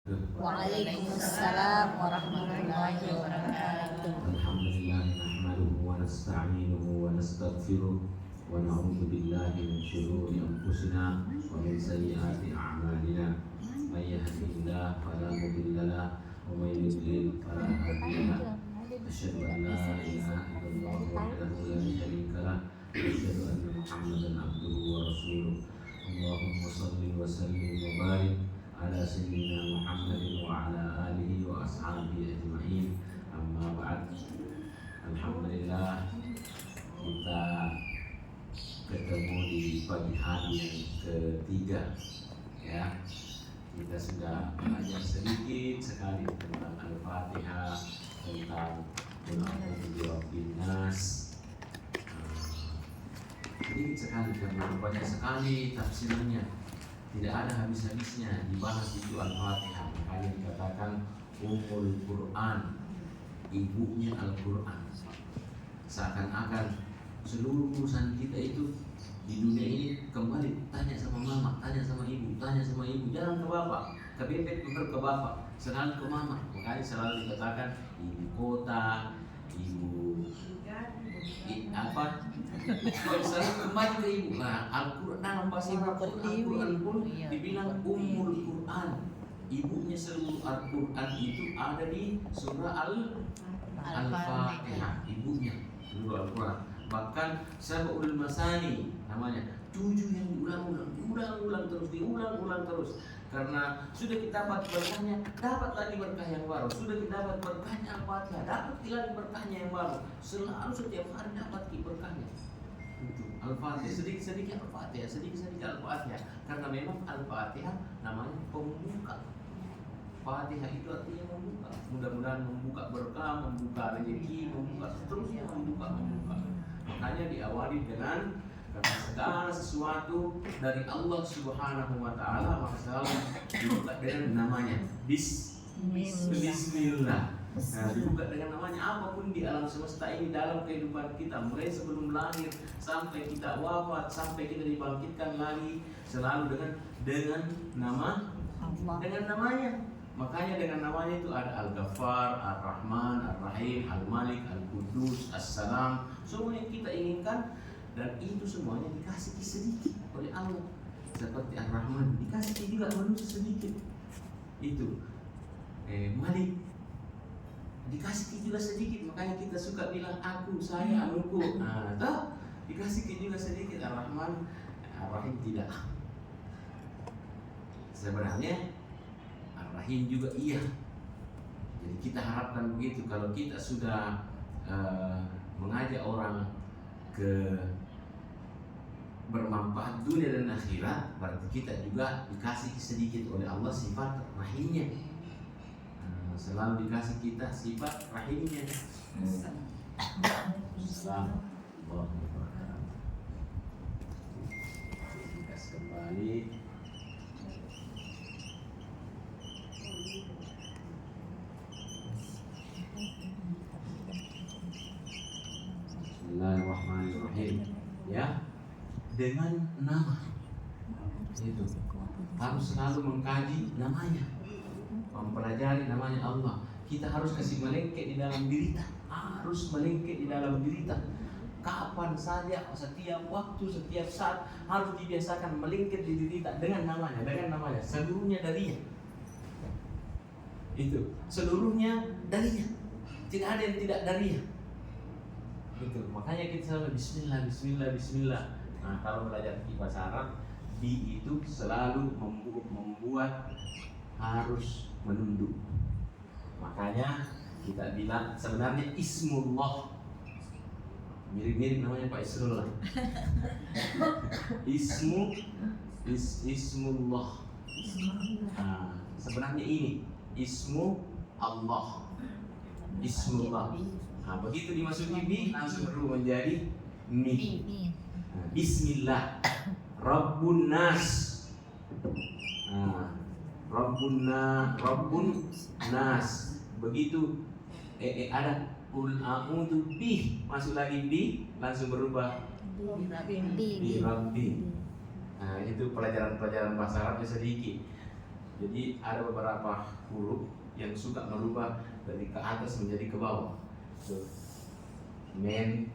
Waalaikumsalam warahmatullahi wabarakatuh. Alhamdulillah nahmaduhu wa nasta'inuhu wa nastaghfiruh wa na'udzu billahi min shururi anfusina wa min sayyiati a'malina. May yahdihillahu fala mudilla lahu wa may yudlil fala hadiya lahu. Asyhadu an la ilaha illallah wahdahu la syarika lahu wa asyhadu anna Muhammadan abduhu wa rasuluh. Allahumma shalli wa sallim wa barik ala sayyidina Muhammadin wa ala alihi wa ashabihi ajma'in. Amma ba'd. Alhamdulillah kita ketemu di pagi hari yang ketiga, ya. Kita sudah belajar sedikit sekali tentang Al-Fatihah, tentang Qul nas. Sedikit sekali karena banyak sekali tafsirnya, tidak ada habis-habisnya dibahas itu Al-Fatihah. Makanya dikatakan Ummul Quran, ibunya Al-Quran. Seakan-akan seluruh urusan kita itu di dunia ini kembali tanya sama mama, tanya sama ibu, tanya sama ibu, jangan ke bapak, ke bebek, ke bapak, selalu ke mama. Makanya selalu dikatakan ibu kota, ibu apa? Selalu kembali ke ibu. Nah, Al-Quran dalam bahasa Al-Quran pun dibilang Ummul Quran. Ibunya seluruh Al-Quran itu ada di surah Al-Fatihah. Ibunya seluruh Al-Quran. Bahkan Sab'ul Masani namanya, 7 yang diulang-ulang terus. Karena sudah kita dapat berkahnya, dapat lagi berkah yang baru. Sudah kita dapat berkahnya Al-Fatihah, dapat lagi berkahnya yang baru. Selalu setiap hari dapat berkahnya. Al-Fatihah, sedikit-sedikit Al-Fatihah, sedikit-sedikit Al-Fatihah. Karena memang Al-Fatihah namanya pembuka. Fatihah itu artinya membuka. Mudah-mudahan membuka berkah, membuka rezeki, membuka seterusnya, membuka. Makanya diawali dengan karena segala sesuatu dari Allah Subhanahu wa taala maka selalu dibuka dengan namanya Bismillah. Nah, dibuka dengan namanya. Apapun di alam semesta ini, dalam kehidupan kita, mulai sebelum lahir sampai kita wafat, sampai kita dibangkitkan lagi, selalu dengan nama Allah, dengan namanya. Makanya dengan namanya itu ada Al-Ghaffar, Ar-Rahman, Ar-Rahim, Al-Malik, Al-Qudus, As-Salam. Semua yang kita inginkan, dan itu semuanya dikasih sedikit oleh Allah. Seperti Ar-Rahman dikasih juga manusia sedikit. Itu Malik dikasih juga sedikit, makanya kita suka bilang aku, saya, anuku. Nah, toh dikasih juga sedikit. Ar-Rahman, Ar-Rahim tidak. Sebenarnya Ar-Rahim juga iya. Jadi kita harapkan begitu. Kalau kita sudah mengajak orang ke bermanfaat dunia dan akhirat, berarti kita juga dikasih sedikit oleh Allah sifat rahimnya. Selalu dikasih kita sifat rahimnya. Assalamualaikum. Kita kembali. Bismillahirrahmanirrahim. Ya, dengan nama itu harus selalu mengkaji namanya, mempelajari namanya Allah. Kita harus kasih melengket di dalam diri kita, harus melengket di dalam diri kita. Kapan saja, setiap waktu, setiap saat harus dibiasakan melengket di diri kita dengan namanya, seluruhnya darinya. Itu seluruhnya darinya, tidak ada yang tidak darinya. Gitu. Makanya kita selalu Bismillah. Nah, kalau belajar bahasa Arab, di itu selalu membuat harus menunduk. Makanya kita bilang sebenarnya Ismullah, mirip-mirip namanya Pak Isrullah. Ismullah. Nah, sebenarnya ini Ismu Allah. Ismullah. Nah, begitu dimasuki bi langsung berubah menjadi mi. Nah, Bismillah. Rabbun nas. Nah, Rabbun nas. Begitu ada Qul a'udzu bi, masuk lagi bi, langsung berubah bi Rabbi. Nah, itu pelajaran bahasa Arabnya sedikit. Jadi ada beberapa huruf yang suka merubah dari ke atas menjadi ke bawah. So, men,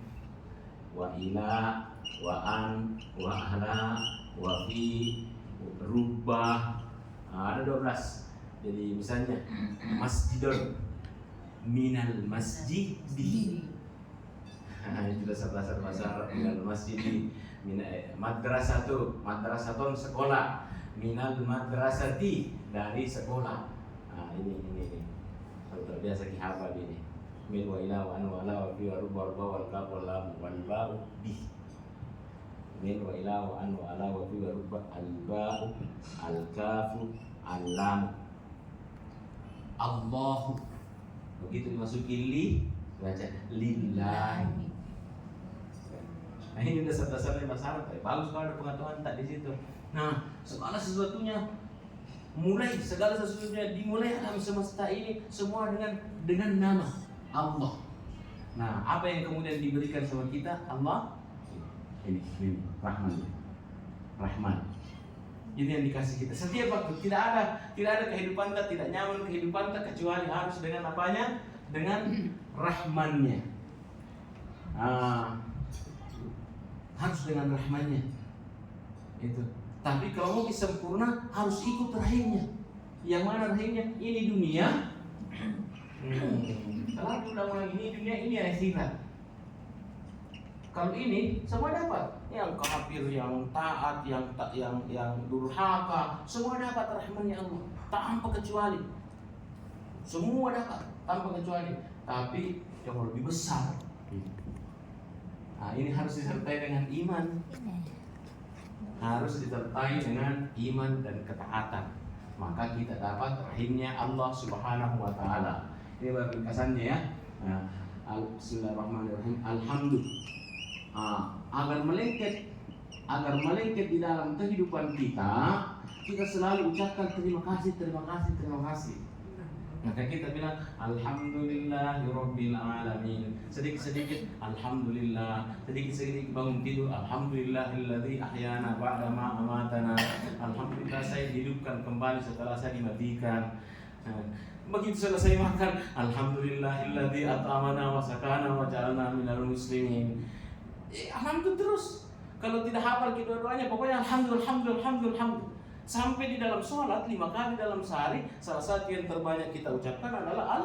wa ila, wa an, wa ala, wa fi, rubah. Ada 12. Jadi misalnya masjidun, minal masjidi. Itu dasar-dasar bahasa Arab. Minal masjidi, madrasatun sekolah, minal madrasati dari sekolah. Ini kalau terbiasa kihafal ini. Min wa ila wa an wa ala wa fi wa rubba wal kaf wal lam wal ba'u bi. Min wa ila wa an wa ala wa fi wa rubba al ba'u al kafu al lam. Allahu. Begitu dimasuki li, baca lillahi. Nah, ini dasar-dasarnya bahasa Arab. Bagus kalau ada pengetahuan tak di situ. Nah, segala sesuatunya dimulai alam semesta ini semua dengan nama Allah. Nah, apa yang kemudian diberikan sama kita? Allah ini Rahman. Ini yang dikasih kita. Setiap waktu tidak ada kehidupan tak, tidak nyaman kehidupan tak kecuali harus dengan apanya? Dengan Rahmannya. Harus dengan Rahmannya. Itu. Tapi kalau mau sempurna harus ikut rahimnya. Yang mana rahimnya? Ini dunia. Kalau ulang-ulang ini dunia, ini akhirat. Kalau ini semua dapat. Yang kafir, yang taat, yang durhaka, semua dapat rahmannya Allah tanpa kecuali. Semua dapat tanpa kecuali. Tapi yang lebih besar. Nah, ini harus disertai dengan iman. Harus disertai dengan iman dan ketaatan. Maka kita dapat rahimnya Allah Subhanahu wa taala. Ini baru ringkasannya ya. Bismillahirrahmanirrahim. Alhamdulillah. Agar melengket di dalam kehidupan kita selalu ucapkan terima kasih. Maka kita bilang alhamdulillahirabbil alamin. Sedikit-sedikit alhamdulillah, sedikit-sedikit bangun tidur alhamdulillahilladzi ahyana ba'da ma amatana. Alhamdulillah saya dihidupkan kembali setelah saya dimatikan. Begitu selesai makan alhamdulillahilladzi at'amana wa sakana wa ja'alna minal muslimin. Alhamdulillah terus. Kalau tidak hafal kedua-duanya pokoknya alhamdulillah. Sampai di dalam sholat 5 kali dalam sehari, salah satu yang terbanyak kita ucapkan adalah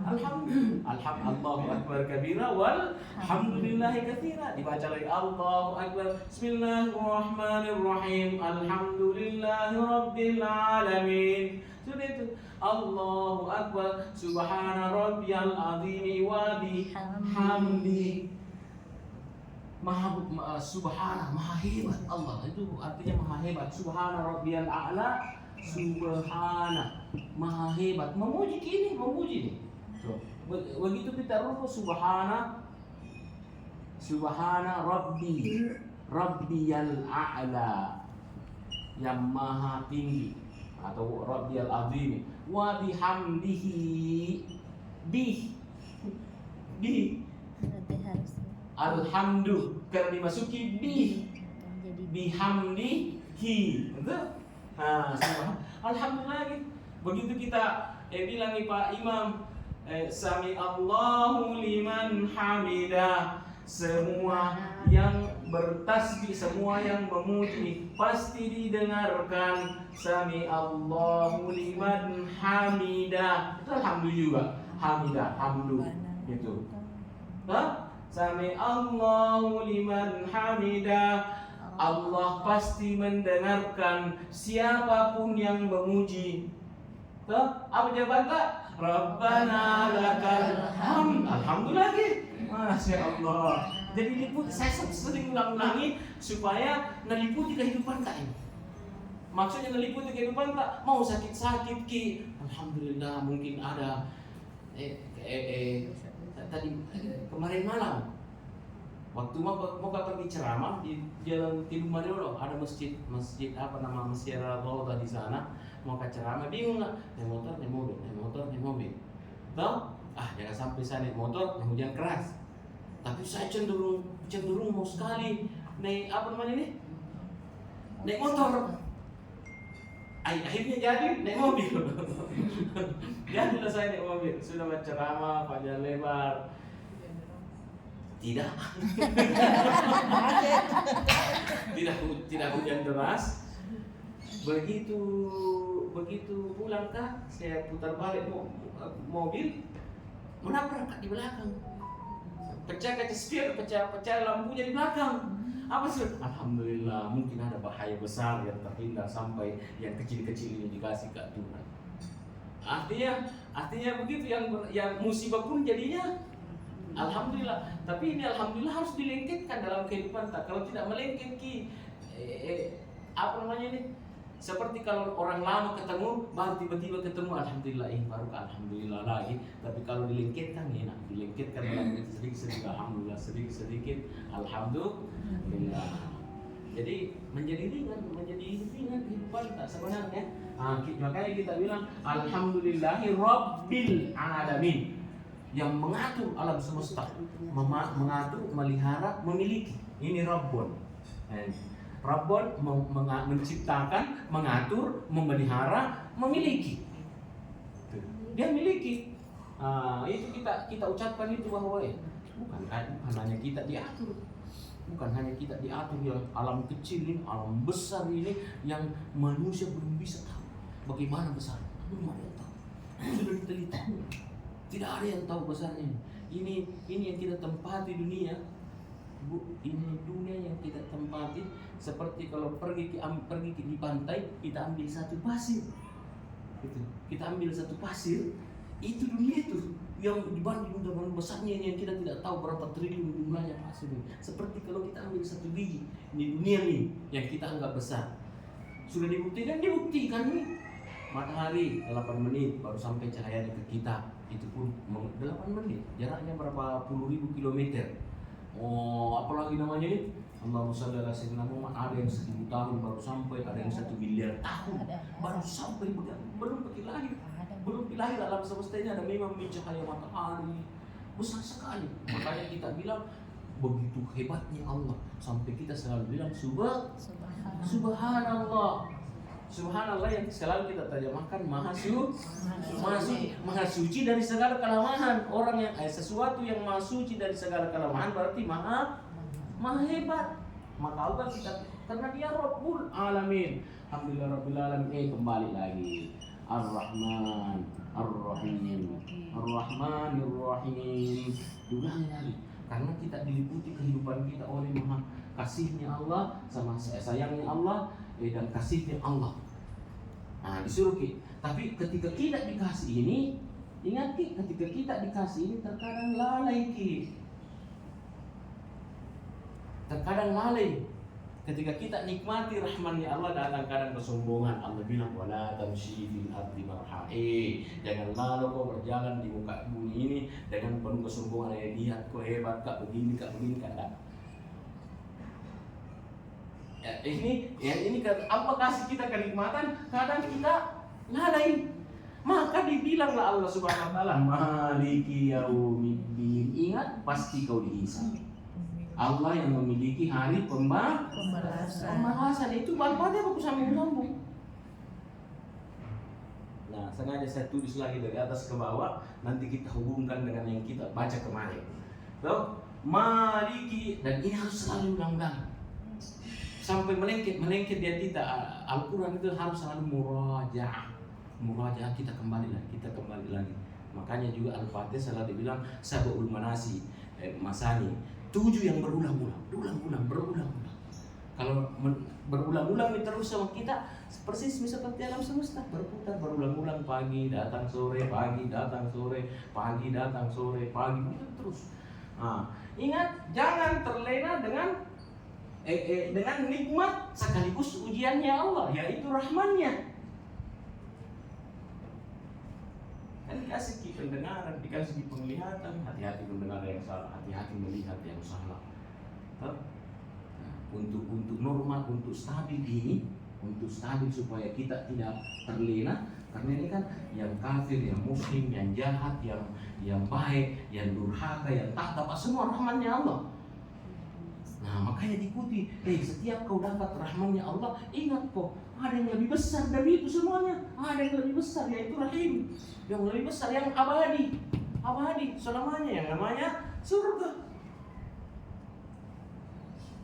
alhamdulillah. Allahu akbar kabira walhamdulillahi katsira. Dibaca lagi Allahu akbar. Bismillahirrahmanirrahim. Alhamdulillahirabbil alamin. Sudah itu. Allahu akbar. Subhana rabbiyal azim wa bihamdi. Subhana, maha hebat Allah, itu artinya maha hebat. Subhana rabbiyal a'la, subhana, maha hebat. Memuji nih. So, begitu kita ruku subhana rabbiyal a'la, yang maha tinggi, atau rabbiyal azim, wa bihamdihi, alhamdulillah, karena dimasuki bihamdihi. Betul? Alhamdulillah gitu. Begitu kita bilang nih Pak Imam, sami Allahu liman hamidah. Semua yang bertasbih, semua yang memuji pasti didengarkan. Sami Allahu liman hamidah. Itu alhamdulillah juga. Hamidah, hamdu. Gitu. Sami Allahu liman hamidah. Allah pasti mendengarkan siapapun yang memuji. Apa jawaban tak? Rabbana lakal hamd. Alhamdulillah lagi. Masya Allah. Jadi saya sering ulang-ulangi supaya meliputi kehidupan tak ini. Maksudnya meliputi kehidupan tak. Mau sakit-sakit ki, alhamdulillah mungkin ada. Tadi kemarin malam waktu mau pergi ceramah di Jalan Timur Mariolo, ada masjid apa nama Masjid Al-Rawdah di sana, mau ke ceramah bingung nggak, naik motor naik mobil, tahu? Jangan sampai saya naik motor hujan keras, tapi saya cenderung mau sekali naik apa namanya ini, naik motor. Akhirnya jadi naik mobil. Jadilah saya naik mobil, sudah berceramah panjang lebar. Tidak. tidak hujan deras. Begitu pulang kah, saya putar balik mobil, menabrak di belakang. Pecah kaca spion, pecah lampunya di belakang. Apa sih? Alhamdulillah, mungkin ada bahaya besar yang terhindar sampai yang kecil-kecil ini dikasih ke Tuhan. Artinya begitu, yang musibah pun jadinya alhamdulillah. Tapi ini alhamdulillah harus dilengketkan dalam kehidupan kita. Kalau tidak melengket apa namanya ini? Seperti kalau orang lama ketemu, baru tiba-tiba ketemu, alhamdulillah, baru alhamdulillah lagi. Tapi kalau dilengketkan, enak. Dilengketkan dalam sedikit-sedikit, alhamdulillah, sedikit-sedikit, alhamdulillah. Jadi menjadi ringan kehidupan kita sebenarnya. Makanya kita bilang alhamdulillahi rabbil alamin, yang mengatur alam semesta, mengatur, melihara, memiliki. Ini Rabbun. Rabbun menciptakan, mengatur, memelihara, memiliki. Dia miliki. Itu kita ucapkan itu bahwa bukan hanya kita diatur. Bukan hanya kita diatur, yang alam kecil ini, alam besar ini yang manusia belum bisa tahu bagaimana besar. Belum ada yang tahu. Sudah diteliti. Tidak ada yang tahu besarnya. Ini yang kita tempati dunia. Ini dunia yang kita tempati, seperti kalau pergi di pantai, kita ambil satu pasir. Kita ambil satu pasir, itu dunia itu yang dibanding dengan besarnya ini, yang kita tidak tahu berapa triliun jumlahnya pasir ini. Seperti kalau kita ambil satu biji, ini dunia nih yang kita anggap besar. Sudah dibuktikan nih. Matahari 8 menit baru sampai cahayanya ke kita. Itu pun 8 menit, jaraknya berapa puluh ribu kilometer. Apalagi namanya ini, Allahumma shalli ala sayyidina Muhammad. Ada yang 1000 tahun baru sampai, ada yang 1 miliar tahun baru sampai, belum lahir alam semesta ini. Ada memang cahaya matahari besar sekali. Makanya kita bilang begitu hebatnya Allah, sampai kita selalu bilang subhanallah. Subhanallah yang selalu kita terjemahkan maha suci dari segala kelemahan. Orang yang sesuatu yang maha suci dari segala kelemahan berarti maha hebat. Maka Allah kita, karena dia Rabbul Alamin. Alhamdulillah Rabbil Alamin. Kembali lagi Ar-Rahman Ar-Rahim, Ar-Rahmanir Rahim. Diulangi lagi, karena kita diliputi kehidupan kita oleh maha kasihnya Allah, sama sayangnya Allah, dan kasihnya Allah. Disuruh kita. Tapi ketika kita dikasih ini, ingat ketika kita dikasih ini terkadang lalai. Ketika kita nikmati rahmannya Allah, datang kadang kesombongan. Allah bilang wala tamshi fil ardi marha. Jangan lalu kau berjalan di muka bumi ini dengan penuh kesombongan. Lihat kau hebat, kak begini kak. Ini apa kasih kita kenikmatan, kadang kita lalai. Maka dibilanglah Allah Subhanahu wa taala Maliki Yaumiddin. Ingat, pasti kau dihisab. Allah yang memiliki hari pembalasan. Itu manfaatnya aku sambung. Nah, sengaja saya tulis lagi dari atas ke bawah, nanti kita hubungkan dengan yang kita baca kemarin. Maliki, dan ini harus selalu ulang-ulang sampai melengket di hati kita. Al-Quran itu harus selalu murajaah, kita kembali lagi. Makanya juga Al-Fatihah selalu dibilang sab'ul masani, 7 yang berulang-ulang. Kalau berulang-ulang ini terus sama kita, persis seperti alam semesta, berputar berulang-ulang, pagi datang sore, pagi datang sore, terus. Ingat, jangan terlena dengan nikmat sekaligus ujiannya Allah, yaitu rahmannya. Kan dikasih pendengaran, dikasih penglihatan, hati-hati mendengar yang salah, hati-hati melihat yang salah. Untuk normal, untuk stabil supaya kita tidak terlena. Karena ini kan yang kafir, yang muslim, yang jahat, yang baik, yang durhaka, yang tak dapat, semua rahmannya Allah. Nah, makanya diikuti. Setiap kau dapat rahmannya Allah, ingat kok ada yang lebih besar dari itu semuanya. Ada yang lebih besar, yaitu rahim. Yang lebih besar, yang abadi selamanya, yang namanya surga.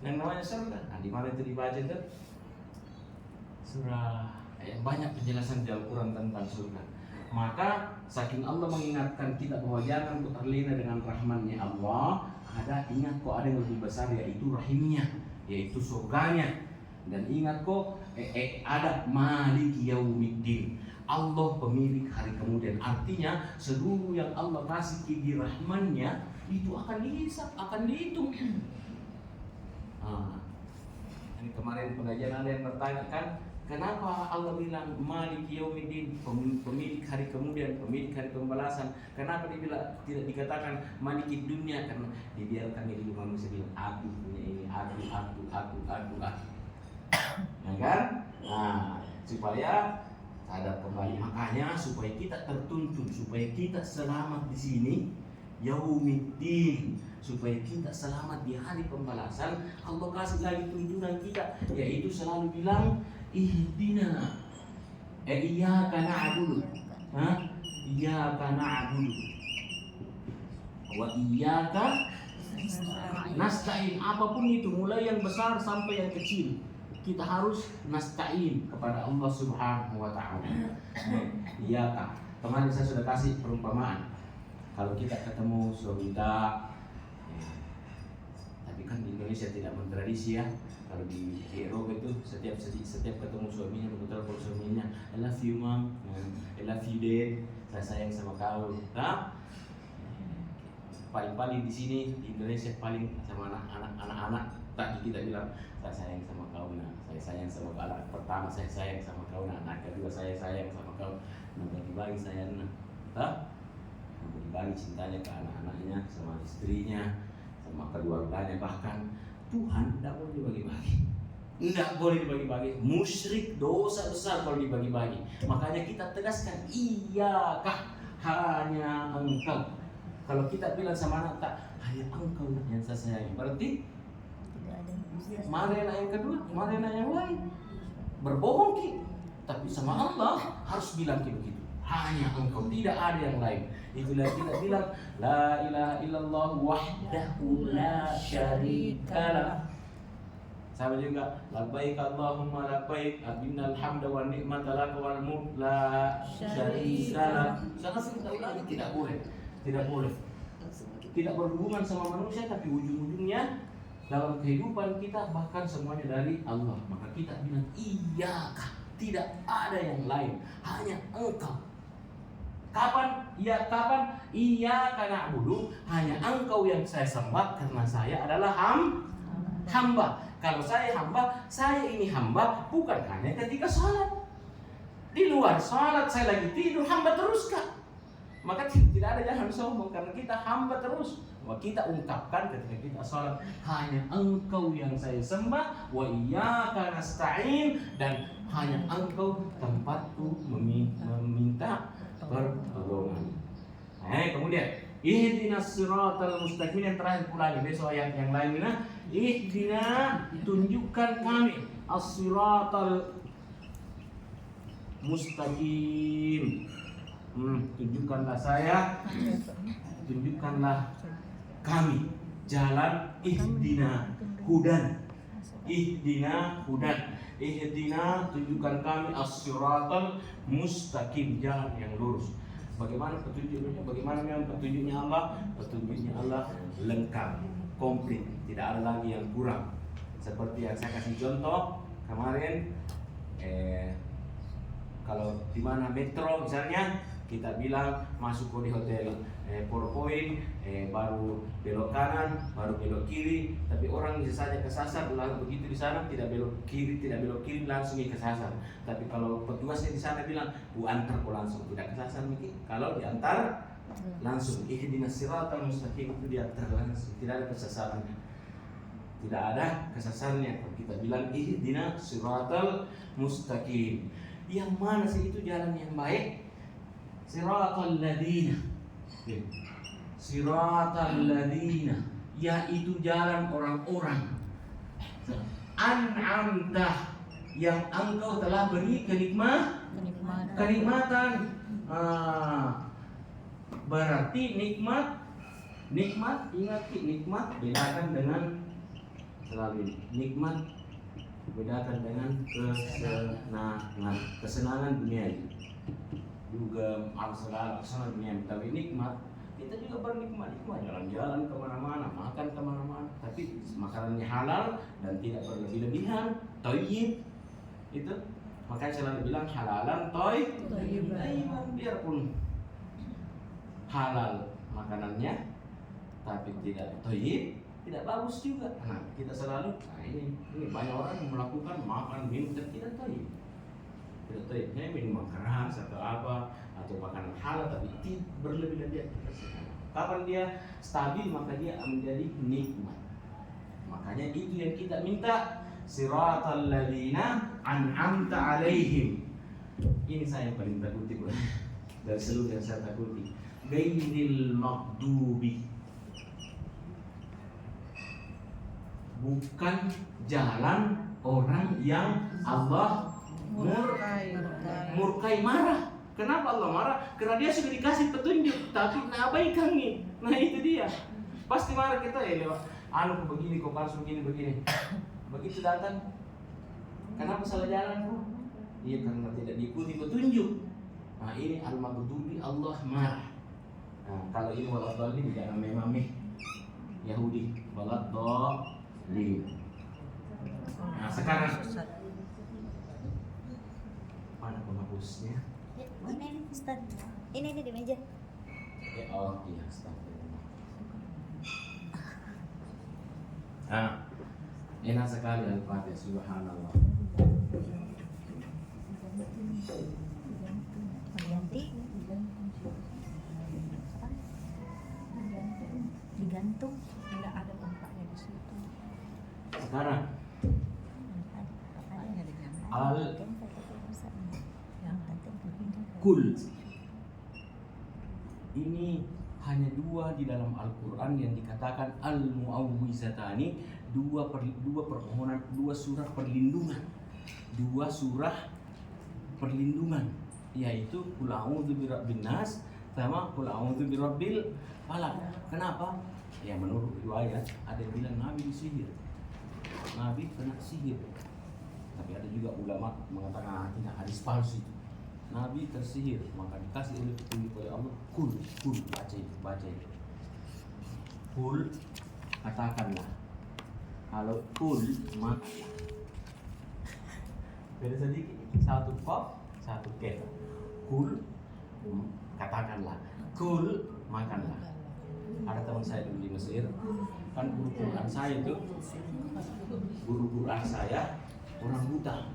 Yang namanya surga. Nah, di mana itu dibaca itu? Surah. Banyak penjelasan di Al-Quran tentang surga. Maka saking Allah mengingatkan kita bahwa jangan kau terlena dengan rahmannya Allah, ingat kok ada yang lebih besar, yaitu rahimnya, yaitu surganya. Dan ingat kok ada Maliki Yaumiddin, Allah pemilik hari kemudian. Artinya seluruh yang Allah kasih di rahmannya itu akan dihisab, akan dihitung. Ini kemarin pengajian ada yang bertanyakan, kenapa Allah bilang Maliki Yaumiddin, pemilik hari kemudian, pemilik hari pembalasan? Kenapa dibilang tidak dikatakan Maliki dunia? Karena dibiarkan dulu manusia bilang aku punya ini, aku. Ya kan? Nah, supaya sadar kembali, makanya supaya kita tertuntun, supaya kita selamat di sini, Yaumiddin, supaya kita selamat di hari pembalasan. Allah kasih lagi tuntunan kita, yaitu selalu bilang ihdina, iyyaka na'budu, iyyaka na'budu wa iyyaka nasta'in. Apapun itu, mulai yang besar sampai yang kecil, kita harus nasta'in kepada Allah Subhanahu wa ta'ala. Iyyaka, kemarin saya sudah kasih perumpamaan. Kalau kita ketemu suami kita, tapi kan di Indonesia tidak mentradisi ya. Kalau di Eropa itu setiap ketemu suaminya, betul kalau suaminya I love you mom, I love you dad, saya sayang sama kau. Nah, paling di sini di Indonesia paling sama anak-anak. Tadi kita bilang saya sayang sama kau, nah saya sayang sama kau. Anak pertama saya sayang sama kau, nah anak kedua saya sayang sama kau. Nah bagi saya, berbagi cintanya ke anak-anaknya, sama istrinya, sama keluarganya. Bahkan Tuhan tidak boleh dibagi-bagi, tidak boleh dibagi-bagi. Musyrik, dosa besar kalau dibagi-bagi. Makanya kita tegaskan iyaka, hanya engkau. Kalau kita bilang sama anak tak, hanya engkau yang saya sayangi, berarti mana yang kedua, mana yang lain berbohong kita. Tapi sama Allah harus bilang begitu, hanya engkau, tidak ada yang lain. Itulah kita bilang la ilaha illallah wahdahu la syarikalah. Sama juga labbaik Allahumma labbaik, innal hamda wan ni'mata laka wal mulk la syarikalah. Sangat kita ulangi, tidak boleh. Tidak berhubungan sama manusia, tapi ujung-ujungnya dalam kehidupan kita bahkan semuanya dari Allah. Maka kita bilang iyyaka, tidak ada yang lain, hanya engkau. Kapan? Iyyaka na'budu, hanya engkau yang saya sembah karena saya adalah hamba. Kalau saya hamba, saya ini hamba bukan hanya ketika salat. Di luar salat saya lagi tidur, hamba terus kah? Maka tidak ada, jangan sombong karena kita hamba terus. Bahwa kita ungkapkan ketika kita salat, hanya engkau yang saya sembah, wa iyyaka nasta'in, dan hanya engkau tempatku meminta pertolongan. Kemudian ihdinas siratal mustaqim, yang terakhir pula besok ayat yang lainnya. Ihdina, tunjukkan kami as-siratal mustaqim. Tunjukkanlah saya, tunjukkanlah kami jalan. Ihdina hudan, Ihdina, tunjukkan kami as-siratal mustaqim, jalan yang lurus. Bagaimana petunjuknya? Bagaimana memang petunjuknya Allah? Petunjuknya Allah lengkap, komplit, tidak ada lagi yang kurang. Seperti yang saya kasih contoh kemarin, kalau di mana metro misalnya, kita bilang masuk di hotel PowerPoint, baru belok kanan, baru belok kiri, tapi orang bisa saja kesasar. Lalu begitu di sana tidak belok kiri, langsung kesasar. Tapi kalau petugasnya di sana bilang, antar kok langsung, tidak kesasar mungkin. Kalau diantar langsung, ihdinas siratal mustaqim, itu diantar langsung, tidak ada kesasarannya. Tidak ada kesasarannya. Kalau kita bilang ihdinas siratal mustaqim, yang mana sih itu jalan yang baik? Siratal ladina, yaitu jalan orang-orang An'amta, yang engkau telah beri kenikmatan. Berarti nikmat, ingat nikmat bedakan dengan selalu nikmat bedakan dengan kesenangan dunia juga kesenangan dunia. Tapi nikmat kita juga bernikmat, jalan-jalan kemana-mana, makan kemana-mana, tapi makanannya halal dan tidak berlebih-lebihan, thayyib. Itu makanya selalu bilang halalan thayyiban, biarpun halal makanannya tapi tidak thayyib, tidak bagus juga. Nah, kita selalu ini banyak orang yang melakukan makan minum dan tidak thayyib. Tidak thayyib, minum keras atau apa atau makanan halal tapi tidak berlebih-lebihan. Kapan dia stabil maka dia menjadi nikmat. Makanya itu yang kita minta, siratal ladzina an'amta alaihim. Ini saya yang paling takuti dari seluruh yang saya takuti. Ghairil maghdubi, bukan jalan orang yang Allah murkai, marah. Kenapa Allah marah? Karena dia sudah dikasih petunjuk tapi abaikan nih. Nah itu dia. Pasti marah kita ya lewat kok begini, kok palsu begini. Begitu datang, kenapa salah jalan kok? Iya karena tidak diikuti petunjuk. Nah ini al-maghdubi, Allah marah. Nah kalau ini waladhdallin jangan memamih Yahudi waladhdallin. Nah sekarang mana penghapusnya? Ini Ustaz. Ini di meja. Oh iya, astagfirullah. Nah, enak sekali Al-Fatihah, subhanallah. Digantung, tidak ada tempatnya di situ. Sekarang Kul, ini hanya dua di dalam Al-Quran yang dikatakan al-mu'awwizatani, dua permohonan, dua surah perlindungan, yaitu Qul a'udzu birabbin nas sama Qul a'udzu birabbil falaq. Kenapa? Ya menurut riwayat ada yang bilang Nabi disihir, Nabi kena sihir. Tapi ada juga ulama mengatakan tidak, hadis palsu itu. Nabi tersihir, maka dikasih oleh petunjuk oleh Allah. Kul, baca itu. Kul, katakanlah. Kalau kul, makanlah. Beda sedikit, satu kop, satu kef. Kul, katakanlah. Kul, makanlah. Ada teman saya dulu di Mesir, kan guru Quran saya itu, guru Quran saya orang buta.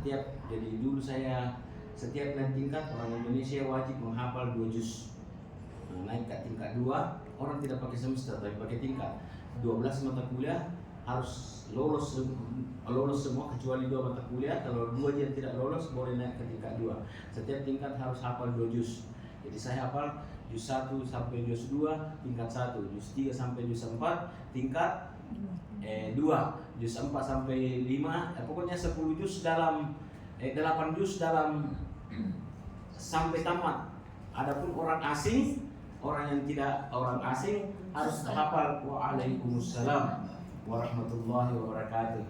Jadi dulu saya setiap naik tingkat orang Indonesia wajib menghafal 2 juz. Naik ke tingkat 2, orang tidak pakai semester tapi pakai tingkat. 12 mata kuliah harus lolos semua kecuali 2 mata kuliah. Kalau 2 yang tidak lolos boleh naik ke tingkat 2. Setiap tingkat harus hafal 2 juz. Jadi saya hafal juz 1 sampai juz 2 tingkat 1, juz 3 sampai juz 4 tingkat 2, juz 4 sampai 5, pokoknya 10 juz dalam 8 juz dalam sampai tamat. Adapun orang asing, orang yang tidak orang asing harus hafal waalaikumsalam warahmatullahi wabarakatuh.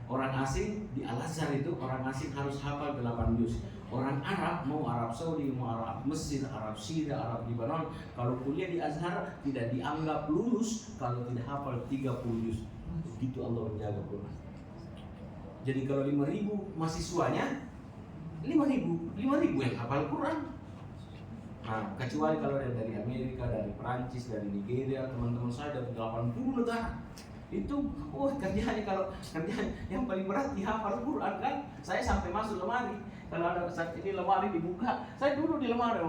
Orang asing di Al-Azhar itu orang asing harus hafal 8 juz. Orang Arab, mau Arab Saudi, mau Arab Mesir, Arab Syria, Arab Libanon, kalau kuliah di Azhar tidak dianggap lulus kalau tidak hafal 30 juz. Begitu Allah menjaga Quran. Jadi kalau 5.000 mahasiswanya, 5.000 yang hafal Quran. Nah, kecuali kalau dari Amerika, dari Perancis, dari Nigeria, teman-teman saya dari 80 negara. Itu kerjanya yang paling berat dihafal Quran kan. Saya sampai masuk lemari. Kalau ada saat ini lemari dibuka, saya duduk di lemari.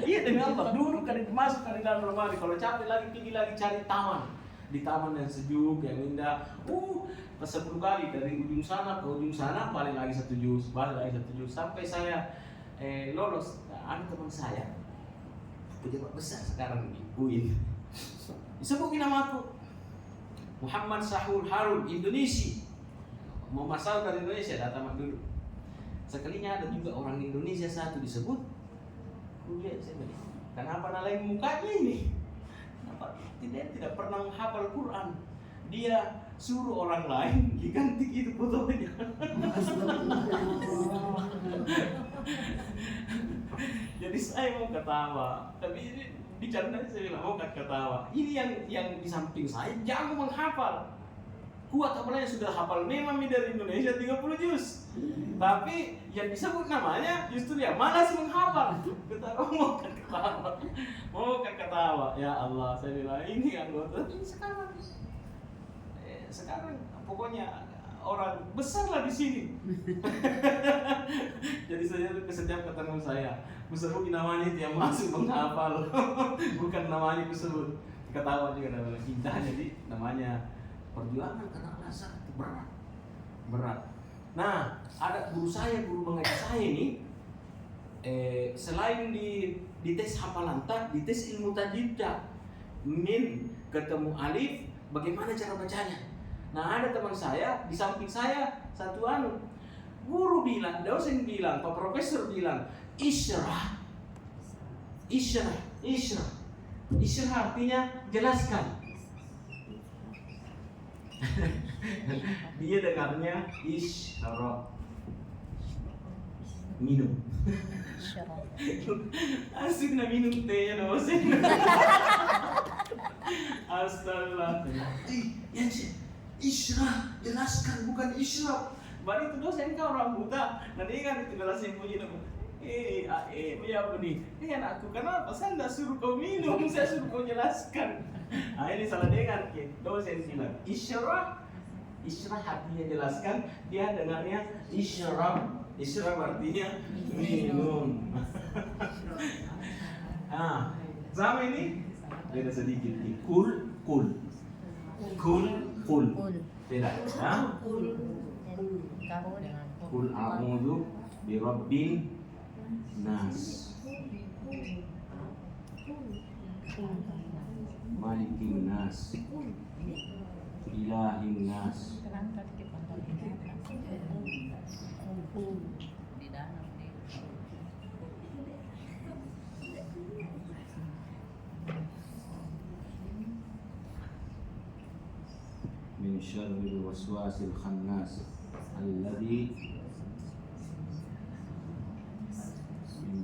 Iya demi Allah, duduk masuk ke dalam lemari. Kalau capek lagi pergi lagi cari taman. Di taman yang sejuk, yang indah. 10 kali dari ujung sana ke ujung sana, balik lagi 1 juz, sampai saya lolos. Ada teman saya pejabat besar sekarang di UIN. Disebutin nama aku. Muhammad Sahul Harun, Indonesia. Mau masal dari Indonesia, datang dulu. Sekalinya ada juga orang Indonesia satu disebut. Kuliah saya bilang, kenapa nalain mukanya ini? Kenapa tidak pernah menghafal Quran? Dia suruh orang lain diganti itu fotonya. Jadi saya mau ketawa, tapi ini bicara saya bilang mau ketawa. Ini yang di samping saya jago menghafal. Kuat apalagi sudah hafal memang dari Indonesia 30 juz. Tapi yang disebut namanya justru dia malas menghafal. Ketawa mau ketawa. Ya Allah, saya bilang ini anggota ini sekarang pokoknya orang besar lah di sini. Jadi saya setiap ketemu saya sebut namanya dia masuk menghafal. Bukan namanya disebut. Ketawa juga namanya kita, jadi namanya perjuangan karena rasa berat. Nah, ada guru mengajar saya ini selain di tes hafalan tak, di tes ilmu tajwid min ketemu alif, bagaimana cara bacanya. Nah, ada teman saya di samping saya satu guru bilang, dosen bilang, Pak Profesor bilang, isyrah artinya jelaskan. Dia dengarnya isyrah, minum. Asik na minum teh ya dosen. Astagfirullah. Yang isyrah, jelaskan, bukan isyraf. Baru itu dosen kau orang buta. Nanti kan itu gelas yang punya nama. Ya begini. Anakku, kenapa saya tidak suruh kau minum, saya suruh kau jelaskan. Nah ini salah dengar. Dosen bilang isyrah artinya jelaskan, dia dengarnya isyraf artinya minum. Nah, sama ini beda sedikit. Kul. Beda. Nah, kul a'udzu birabbin nas, malikin nas, ilahin nas. Min syarril waswasil khannas alladzi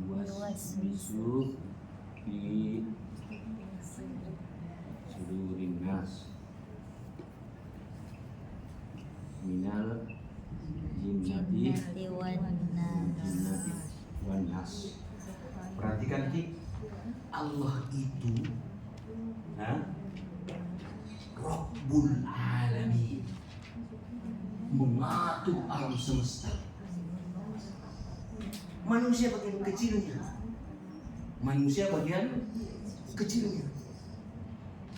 yuwaswisu fi sudurin nas minal jinnati wan nas. Perhatikan Ki, Allah itu Rabbul Alamin, mengatur alam semesta. Manusia bagian kecilnya.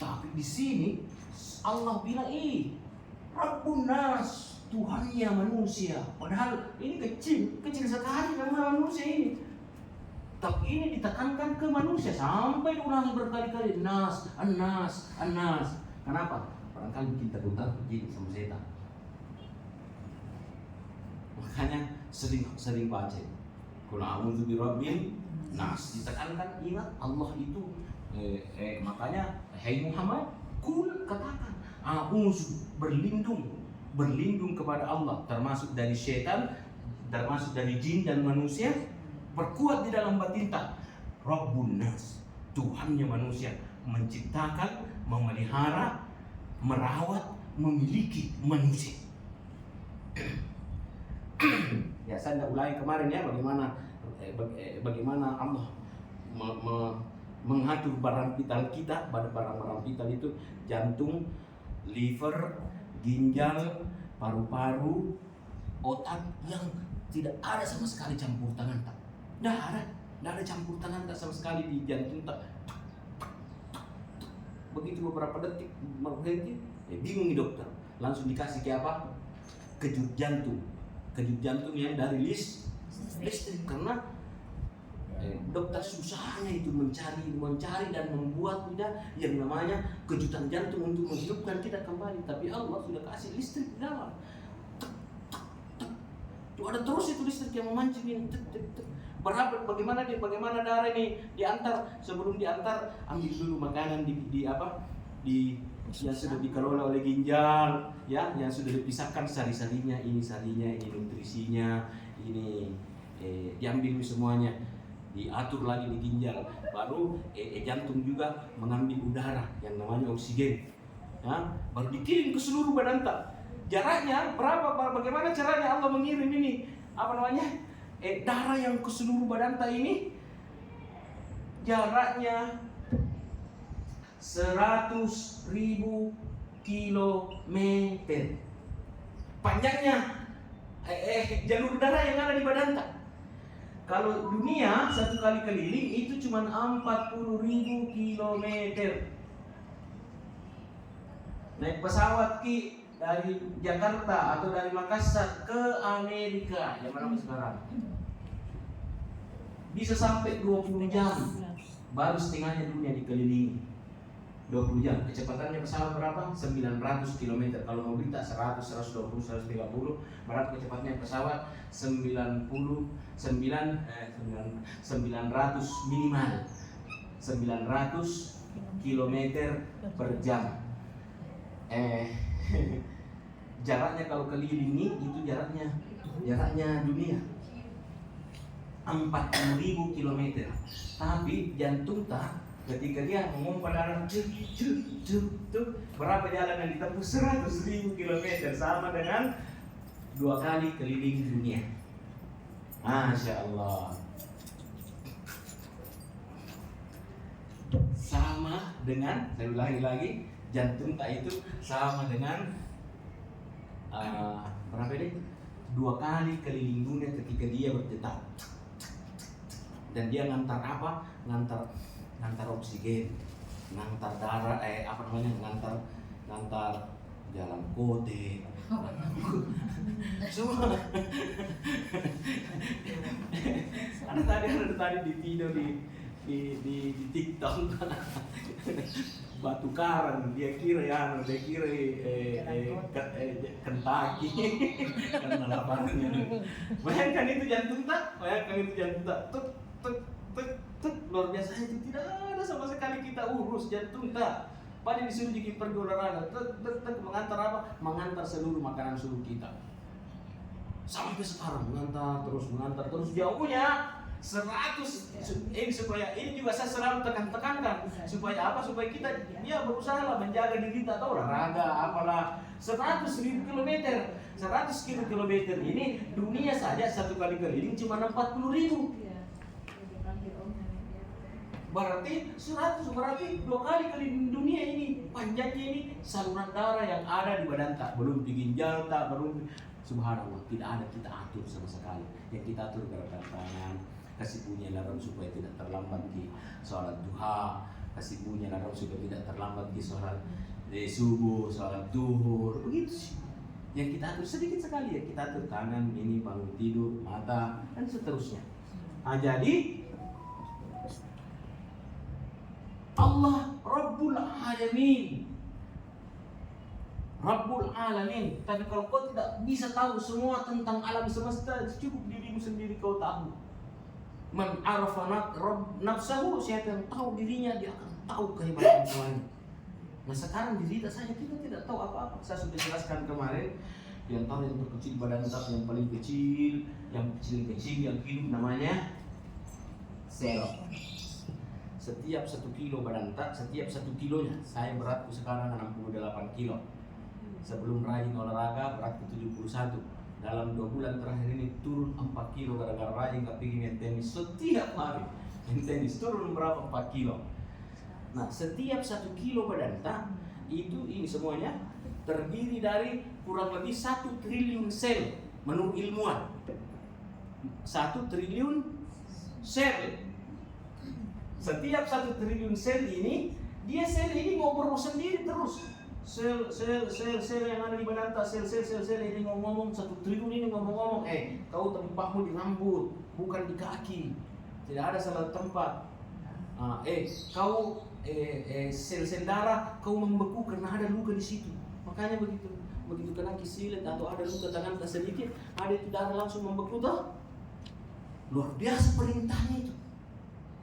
Tapi di sini Allah bilang Rabbun Nas, Tuhannya manusia. Padahal ini kecil sekali nama manusia ini. Tapi ini ditekankan ke manusia sampai diulangi berkali-kali, Nas. Kenapa? Barangkali kita takut jin sama setan. Makanya sering baca. Qul a'udzu birabbin nas, ditekankan ingat Allah itu. Makanya hai Muhammad, kul katakan a'udzu, berlindung kepada Allah, termasuk dari setan, termasuk dari jin dan manusia. Berkuat di dalam batin tak. Rabbun nas, Tuhannya manusia, menciptakan, memelihara, merawat, memiliki manusia. Ya, saya tidak ulangi kemarin ya bagaimana Allah mengatur barang vital kita. Barang-barang vital itu jantung, liver, ginjal, paru-paru, otak yang tidak ada sama sekali campur tangan tak. Tidak ada campur tangan tak sama sekali di jantung tak. Begitu beberapa detik berhenti, bingung nih dokter. Langsung dikasih ke apa? Kejut jantung yang dari listrik, karena dokter susahnya itu mencari dan membuat yang namanya kejutan jantung untuk menghidupkan kita kembali. Tapi Allah sudah kasih listrik di dalam. Itu ada terus itu listrik yang memancing ini. Bagaimana darah ini diantar, sebelum diantar ambil dulu makanan yang sudah dikelola oleh ginjal, ya, yang sudah dipisahkan sari-sarinya, ini nutrisinya, ini diambil semuanya, diatur lagi di ginjal, baru jantung juga mengambil udara yang namanya oksigen, ya, baru dikirim ke seluruh badan tak. Jaraknya berapa? Bagaimana caranya Allah mengirim ini? Darah yang ke seluruh badan tak ini jaraknya 100.000 kilometer. Panjangnya jalur darah yang ada di badan tak. Kalau dunia satu kali keliling itu cuma 40.000 kilometer. Naik pesawat dari Jakarta atau dari Makassar ke Amerika, yang mana sekarang bisa sampai 20 jam, baru setengahnya dunia dikelilingi. 20 jam, kecepatannya pesawat berapa? 900 km. Kalau mobil tak 100, 120, 130, berarti kecepatnya pesawat 900 minimal 900 km per jam. Jaraknya kalau kelilingi itu jaraknya dunia 40.000 km. Tapi jantung tak, ketika dia memompa darah berapa jalan yang ditempuh? 100.000 km, sama dengan 2 kali keliling dunia. Masya Allah. Sama dengan, saya ulangi lagi, jantung tak itu sama dengan berapa ini? 2 kali keliling dunia ketika dia berdetak. Dan dia ngantar apa? Ngantar oksigen, ngantar darah, ngantar jalan kote. Semua. ada tadi di video di TikTok. Batu karang, dia kira Kentucky karena lapangannya. Bayangkan itu jantung tak, luar biasa. Itu tidak ada sama sekali kita urus jantung tak. Padahal disuruh jadi pergi olahraga, mengantar apa? Mengantar seluruh makanan suruh kita. Sampai sekarang mengantar terus jauhnya 100. Supaya ini juga saya selalu tekankan supaya apa? Supaya kita berusaha menjaga diri kita, atau olahraga apalah. 100.000 kilometer, 100 kilometer ini dunia saja satu kali keliling cuma 40.000. Berarti 100, berarti 2 kali keliling dunia ini. Panjangnya ini saluran darah yang ada di badan tak, belum di ginjal tak, belum. Subhanallah, tidak ada kita atur sama sekali. Yang kita atur gerakan tangan, kasih bunyi alarm supaya tidak terlambat di sholat duha, kasih bunyi alarm supaya tidak terlambat di sholat subuh, sholat duhur, begitu sih. Yang kita atur sedikit sekali ya, kita atur tangan ini, bangun tidur, mata, dan seterusnya. Nah, jadi Allah Rabbul Alamin. Tapi kalau kau tidak bisa tahu semua tentang alam semesta, cukup dirimu sendiri kau tahu. Man arafa nafsahu, siapa yang tahu dirinya, dia akan tahu kehebatan Tuhan. Nah sekarang diri kita saja kita tidak tahu apa-apa. Saya sudah jelaskan kemarin, yang tahu yang terkecil badan kita, yang paling kecil, yang kecil yang hidup namanya sel. Setiap 1 kilo badan tak, setiap 1 kilonya, saya beratku sekarang 68 kilo. Sebelum rajin olahraga beratku 71. Dalam 2 bulan terakhir ini turun 4 kilo gara-gara rajin kepingin main tenis setiap hari. Main tenis turun berapa? 4 kilo. Nah, setiap 1 kilo badan tak itu ini semuanya terdiri dari kurang lebih 1 triliun sel menurut ilmuwan. 1 triliun sel. Setiap 1 triliun sel ini, sel ini ngobrol sendiri terus. Sel yang ada di badan tak, sel ini ngomong, 1 triliun ini ngomong. Kau tempatmu di rambut, bukan di kaki. Tidak ada salah tempat. Kau sel-sel darah kau membeku karena ada luka di situ. Makanya begitu kena kisilit atau ada luka tangan sedikit, ada itu darah langsung membeku toh. Luar biasa perintahnya itu.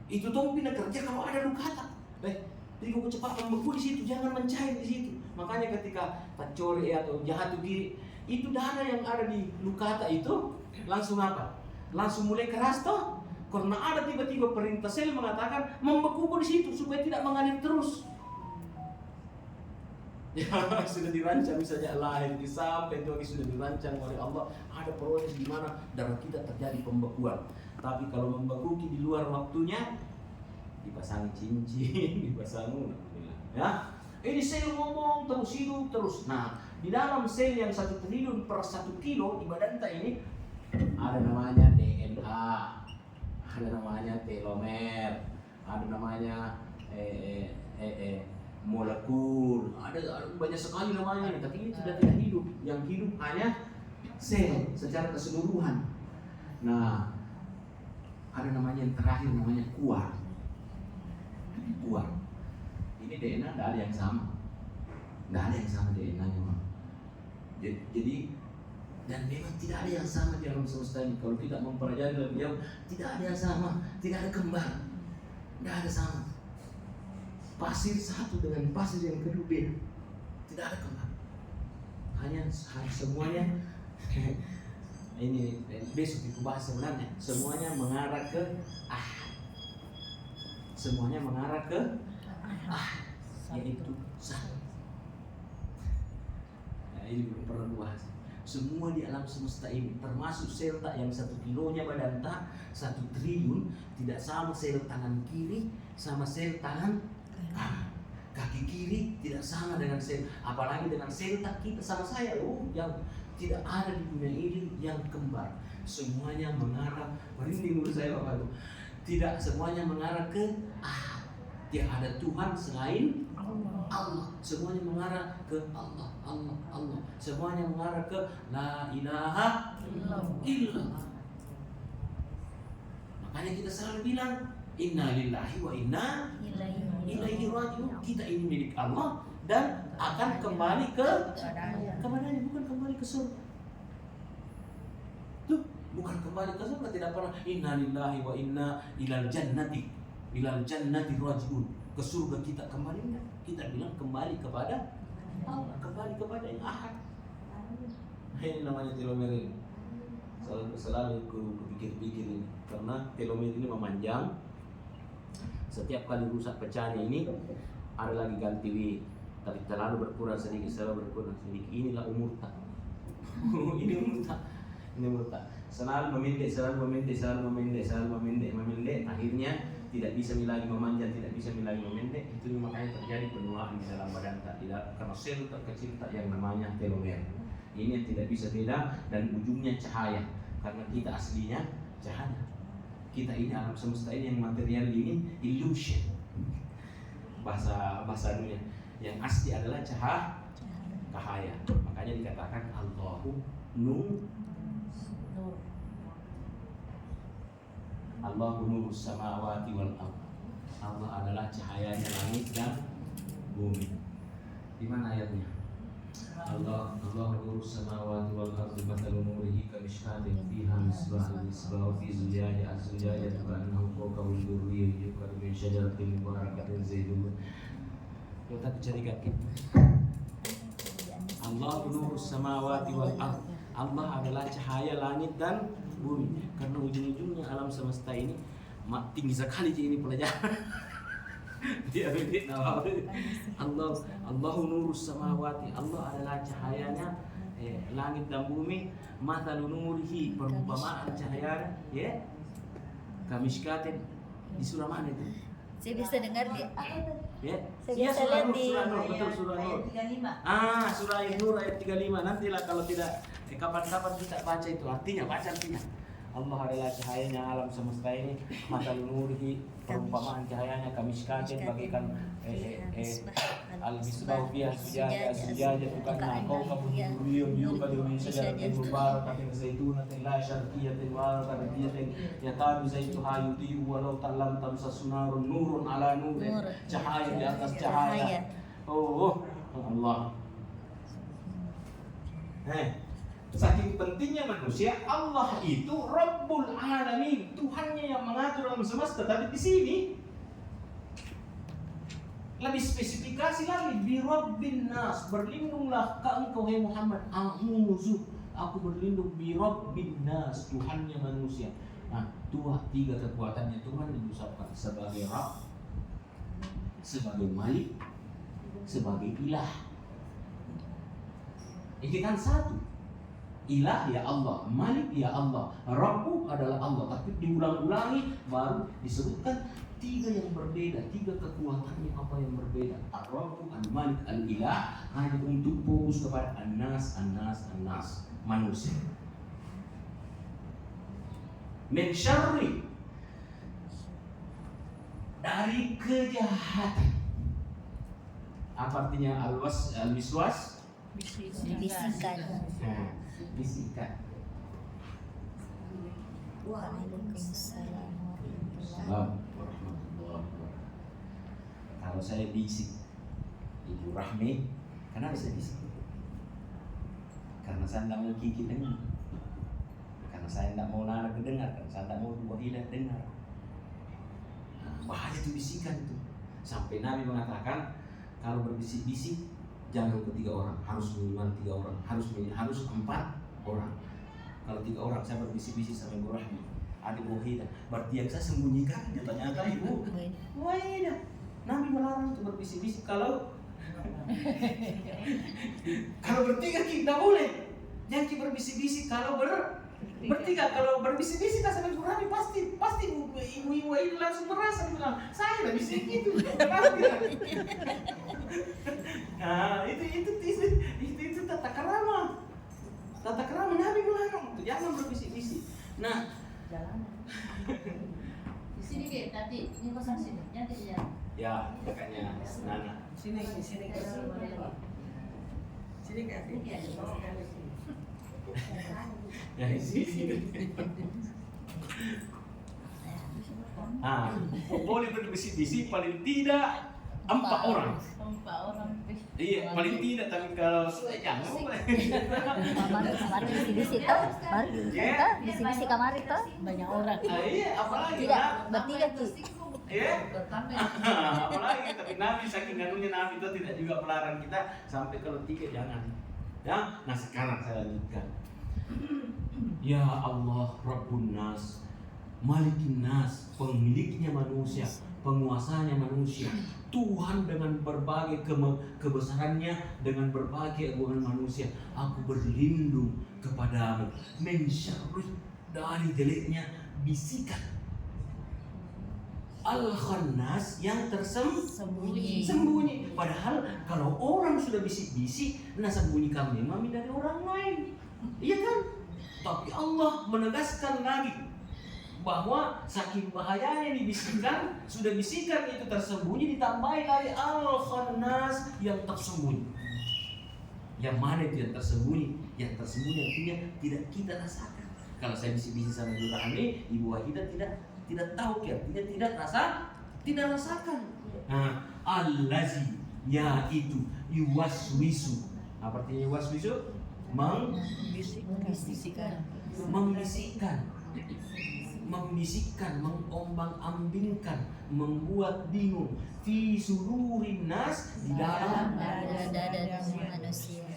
Itu dong pindah kerja kalau ada luka tak. Jadi kau cepat membeku di situ, jangan mencair di situ. Makanya ketika pacori atau jatuh diri, itu darah yang ada di lukata itu langsung apa? Langsung mulai keras toh. Karena ada tiba-tiba perintah sel mengatakan membeku di situ supaya tidak mengalir terus. Ya sudah dirancang misalnya lahir sampai itu sudah dirancang oleh Allah, ada proses di mana darah kita terjadi pembekuan. Tapi kalau membeku di luar waktunya, dipasang cincin, dipasang ya. Ini sel ngomong terus hidup terus. Nah, di dalam sel yang 1 triliun per 1 kilo di badan kita ini ada namanya DNA, ada namanya telomer, ada namanya molekul, ada banyak sekali namanya. Tapi ini sudah tidak hidup. Yang hidup hanya sel secara keseluruhan. Nah, ada namanya yang terakhir namanya kuar. Ini DNA tidak ada yang sama. Tidak ada yang sama DNA-nya. Jadi dan memang tidak ada yang sama di alam semesta ini. Kalau tidak mempelajari lebih jauh, tidak ada yang sama, tidak ada kembar, tidak ada sama. Pasir satu dengan pasir yang kedua beda, tidak ada kembar. Hanya semuanya ini besok itu bahas sebenarnya. Semuanya mengarah ke semuanya mengarah ke yaitu satu. Nah, ini belum pernah bahas. Semua di alam semesta ini, termasuk sel tak yang 1 kilonya badan tak 1 triliun, tidak sama sel tangan kiri sama sel tangan kanan. Kaki kiri tidak sama dengan sel, apalagi dengan sel tak kita sama saya. Yang tidak ada di dunia ini yang kembar. Semuanya mengarah, merinding menurut saya Bapak Ibu. Tidak semuanya mengarah ke tidak ada Tuhan selain Allah. Semuanya mengarah ke Allah. Semuanya mengarah ke la ilaha illallah. Makanya kita selalu bilang inna lillahi wa inna ilaihi raji'un. Kita ini milik Allah dan akan kembali kepadanya, bukan kembali ke surga. Tuh, bukan kembali ke surga, tidak pernah inna lillahi wa inna ilal jannati raji'un. Ke surga kita kembali enggak? Kita bilang kembali kepada Allah, kembali kepada yang ahad. Ini namanya telomer ini. Selalu kupikir-pikir ini, karena telomer ini memanjang. Setiap kali rusak pecahnya ini ada lagi ganti wig, tapi terlalu berkurang sedikit, selalu berkurang sedikit. Inilah umur tak. Ini umur tak. Selalu memendek. Akhirnya tidak bisa lagi memanjang, tidak bisa lagi memendek. Itu makanya terjadi penuaan di dalam badan tak, tidak karena sel terkecil tak yang namanya telomer. Ini yang tidak bisa beda dan ujungnya cahaya, karena kita aslinya cahaya. Kita ini alam semesta ini yang material ini illusion. Bahasa dunia yang asli adalah cahaya. Makanya dikatakan Allahu nur. Allahu nurus samawati wal ardh. Allah adalah cahayanya langit dan bumi. Di mana ayatnya? Allahu nurus samawati wal ardh, mathalu nurihi kamishkatin fiha misbah fi zujajah az-zujajah ka'annahu kawkabun durriyyun yuqadu min syajaratin mubarakatin zaitun. Kita cari kaki. Allahu nurus samawati wal ardh. Allah adalah cahaya langit dan bumi. Karena ujung-ujungnya alam semesta ini tinggi sekali ini pelajaran. Dia begitu Allahu nurus samawati. Allah adalah cahayanya langit dan bumi. Mathalu nurihi, perumpamaan cahayanya ya. Kamishkatin di surah mana itu? Saya bisa dengar dia. Ya. Saya biasa lihat di surah Nur. Surah Nur ayat 35. Nantilah kalau tidak kapan-kapan kita baca itu artinya. Allah adalah cahayanya alam semesta ini. Matal nurihi, perumpamaan cahayanya kamiskatin bagaikan al-misbah fiha sujaja tukana kawkabun duriyun yuqadu min syajaratin mubarakatin zaitunatin la syarqiyatin wa gharbiyyatin yakadu zaituha yudhi'u walau lam tamsas narun nurun ala nurin, cahaya di atas cahaya. Oh Allah. Saking pentingnya manusia, Allah itu Rabbul Alamin, Tuhannya yang mengatur alam semesta. Tapi di sini lebih spesifikasi lagi, bi Rabbin nas, berlindunglah ke engkau hai Muhammad, aku berlindung bi Rabbin nas, Tuhannya manusia. Nah, tiga kekuatannya Tuhan diucapkan sebagai Rabb, sebagai Malik, sebagai Ilah. Ini kan satu. Ilah ya Allah, Malik ya Allah, Rabbu adalah Allah. Tapi diulang-ulangi baru disebutkan tiga yang berbeda, tiga kekuatannya apa yang berbeda. Ar-Rabbu, Al-Malik, Al-Ilah, hanya untuk fokus kepada An-Nas, manusia. Min syarri, dari kejahatan. Apa artinya al-wiswas? Bisikan. Bisikan. Waalaikumsalam warahmatullahi wabarakatuh. Kalau saya bisik, Ibu Rahmi, kenapa saya bisik? Karena saya tidak mau gigi dengar, karena saya tidak mau Nana kedengar, karena saya tidak mau dua ilah dengar. Bahaya itu bisikan itu. Sampai Nabi mengatakan kalau berbisik-bisik jangan ketiga orang, harus minimal 3 orang, harus 4 orang. Kalau 3 orang, saya berbisik-bisik sama Ibu Rahmi, adik Wahida, berarti yang saya sembunyikan nyata-nyata Ibu Wahida. Nabi melarang untuk berbisik-bisik kalau bertiga kita boleh. Jangan kita berbisik-bisik kalau bertiga. Kalau berbisik-bisik sama Ibu Rahmi pasti Ibu Wahida langsung merasa bilang, saya udah bisik itu. Nah, itu tata kerama. Tata kerama Nabi melarang untuk jangan berbisik-bisik. Nah, jalanan. Di sini Ki, tadi ini kosan sini, nanti ya. Ya, makanya Nana. Sini ke sini kasih. Ya di sini. Boleh berbisik-bisik paling tidak 4 orang. 4 orang. Iya, paling tidak, tapi kalau jangan boleh. Kamar bisi-bisi tuh, bisi-bisi kamar itu banyak orang. Iya, apalagi Tidak, bertiga Ki. Iya. Apalagi, tapi Nabi saking ganunya Nabi itu tidak juga melarang kita sampai kalau 3 jangan. Ya, nah sekarang saya lanjutkan. Ya Allah, Rabbun Nas, Malikin Nas, pemiliknya manusia, penguasanya manusia, Tuhan dengan berbagai kebesarannya, dengan berbagai agungan manusia, aku berlindung kepadamu, min syarri, dari jeleknya bisikan, al-khannas, yang sembunyi. Padahal kalau orang sudah bisik-bisik, nah sembunyi kami mami dari orang lain, iya kan? Tapi Allah menegaskan lagi bahwa saking bahayanya dibisikkan, sudah bisikan itu tersembunyi, ditambahin lagi al-khannas, yang tersembunyi. Yang mana itu yang tersembunyi? Yang tersembunyi artinya tidak kita rasakan. Kalau saya bisik-bisik sama Ibu Rahmi, Ibu Wahida tidak tahu, artinya tidak rasakan. Nah, allazi, yaitu yuwaswisu. Apa artinya yuwaswisu? Membisikkan, mengombang-ambingkan, membuat bingung, fi sudurin nas, di dalam dada manusia.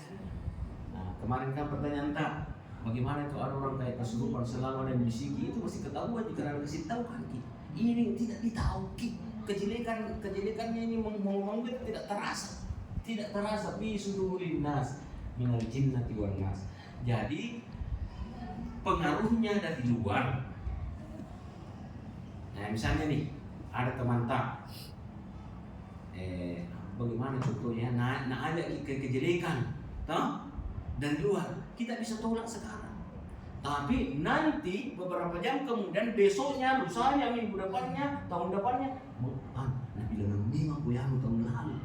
Nah, kemarin kan pertanyaan tak, bagaimana itu ada orang kayak kesurupan selama dan bisiki, itu masih ketahuan jika ada kasih tahu kan Ki. Ini tidak ditahu Ki. Kejelekannya ini ngomong itu tidak terasa fi sudurin nas minal jinnati wan nas. Jadi pengaruhnya dari luar. Nah, misalnya nih ada teman tak, bagaimana contohnya? Nah ada kejelekan, toh dari luar kita bisa tolak sekarang. Tapi nanti beberapa jam kemudian, besoknya, lusanya, minggu depannya, tahun depannya, Nabi dengan memang goyang tahun lalu.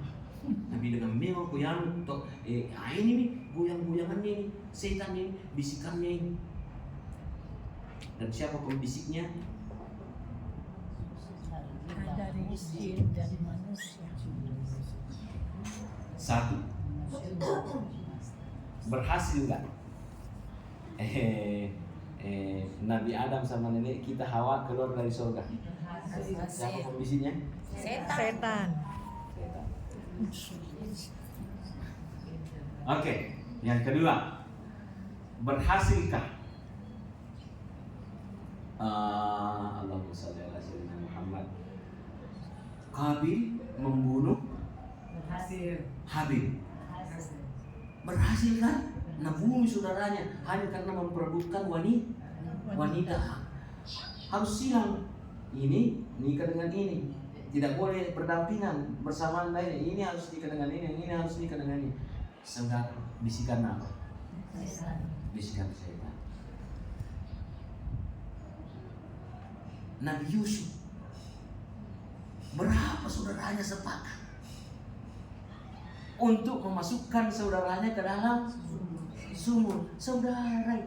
Nabi dengan memang goyang ini nih, goyang-goyangannya ini, setan ini, bisikannya ini. Dan siapa pembisiknya? Dari jin dan manusia. Satu, berhasil nggak? Nabi Adam sama nenek kita Hawa keluar dari surga. Siapa pembisinya? Setan. Oke, yang kedua, berhasilkah Allahumma shalli ala sayyidina Muhammad, Qabil membunuh Habil? Berhasil kan? Membunuh saudaranya hanya karena memperebutkan wanita. Harus silang. Ini nikah dengan ini, tidak boleh berdampingan bersamaan lainnya. Ini harus nikah dengan ini harus nikah dengan ini. Saudara, bisikan apa? Bisikan setan. Nabi Yusuf, berapa saudaranya sepakat untuk memasukkan saudaranya ke dalam sumur? Saudara,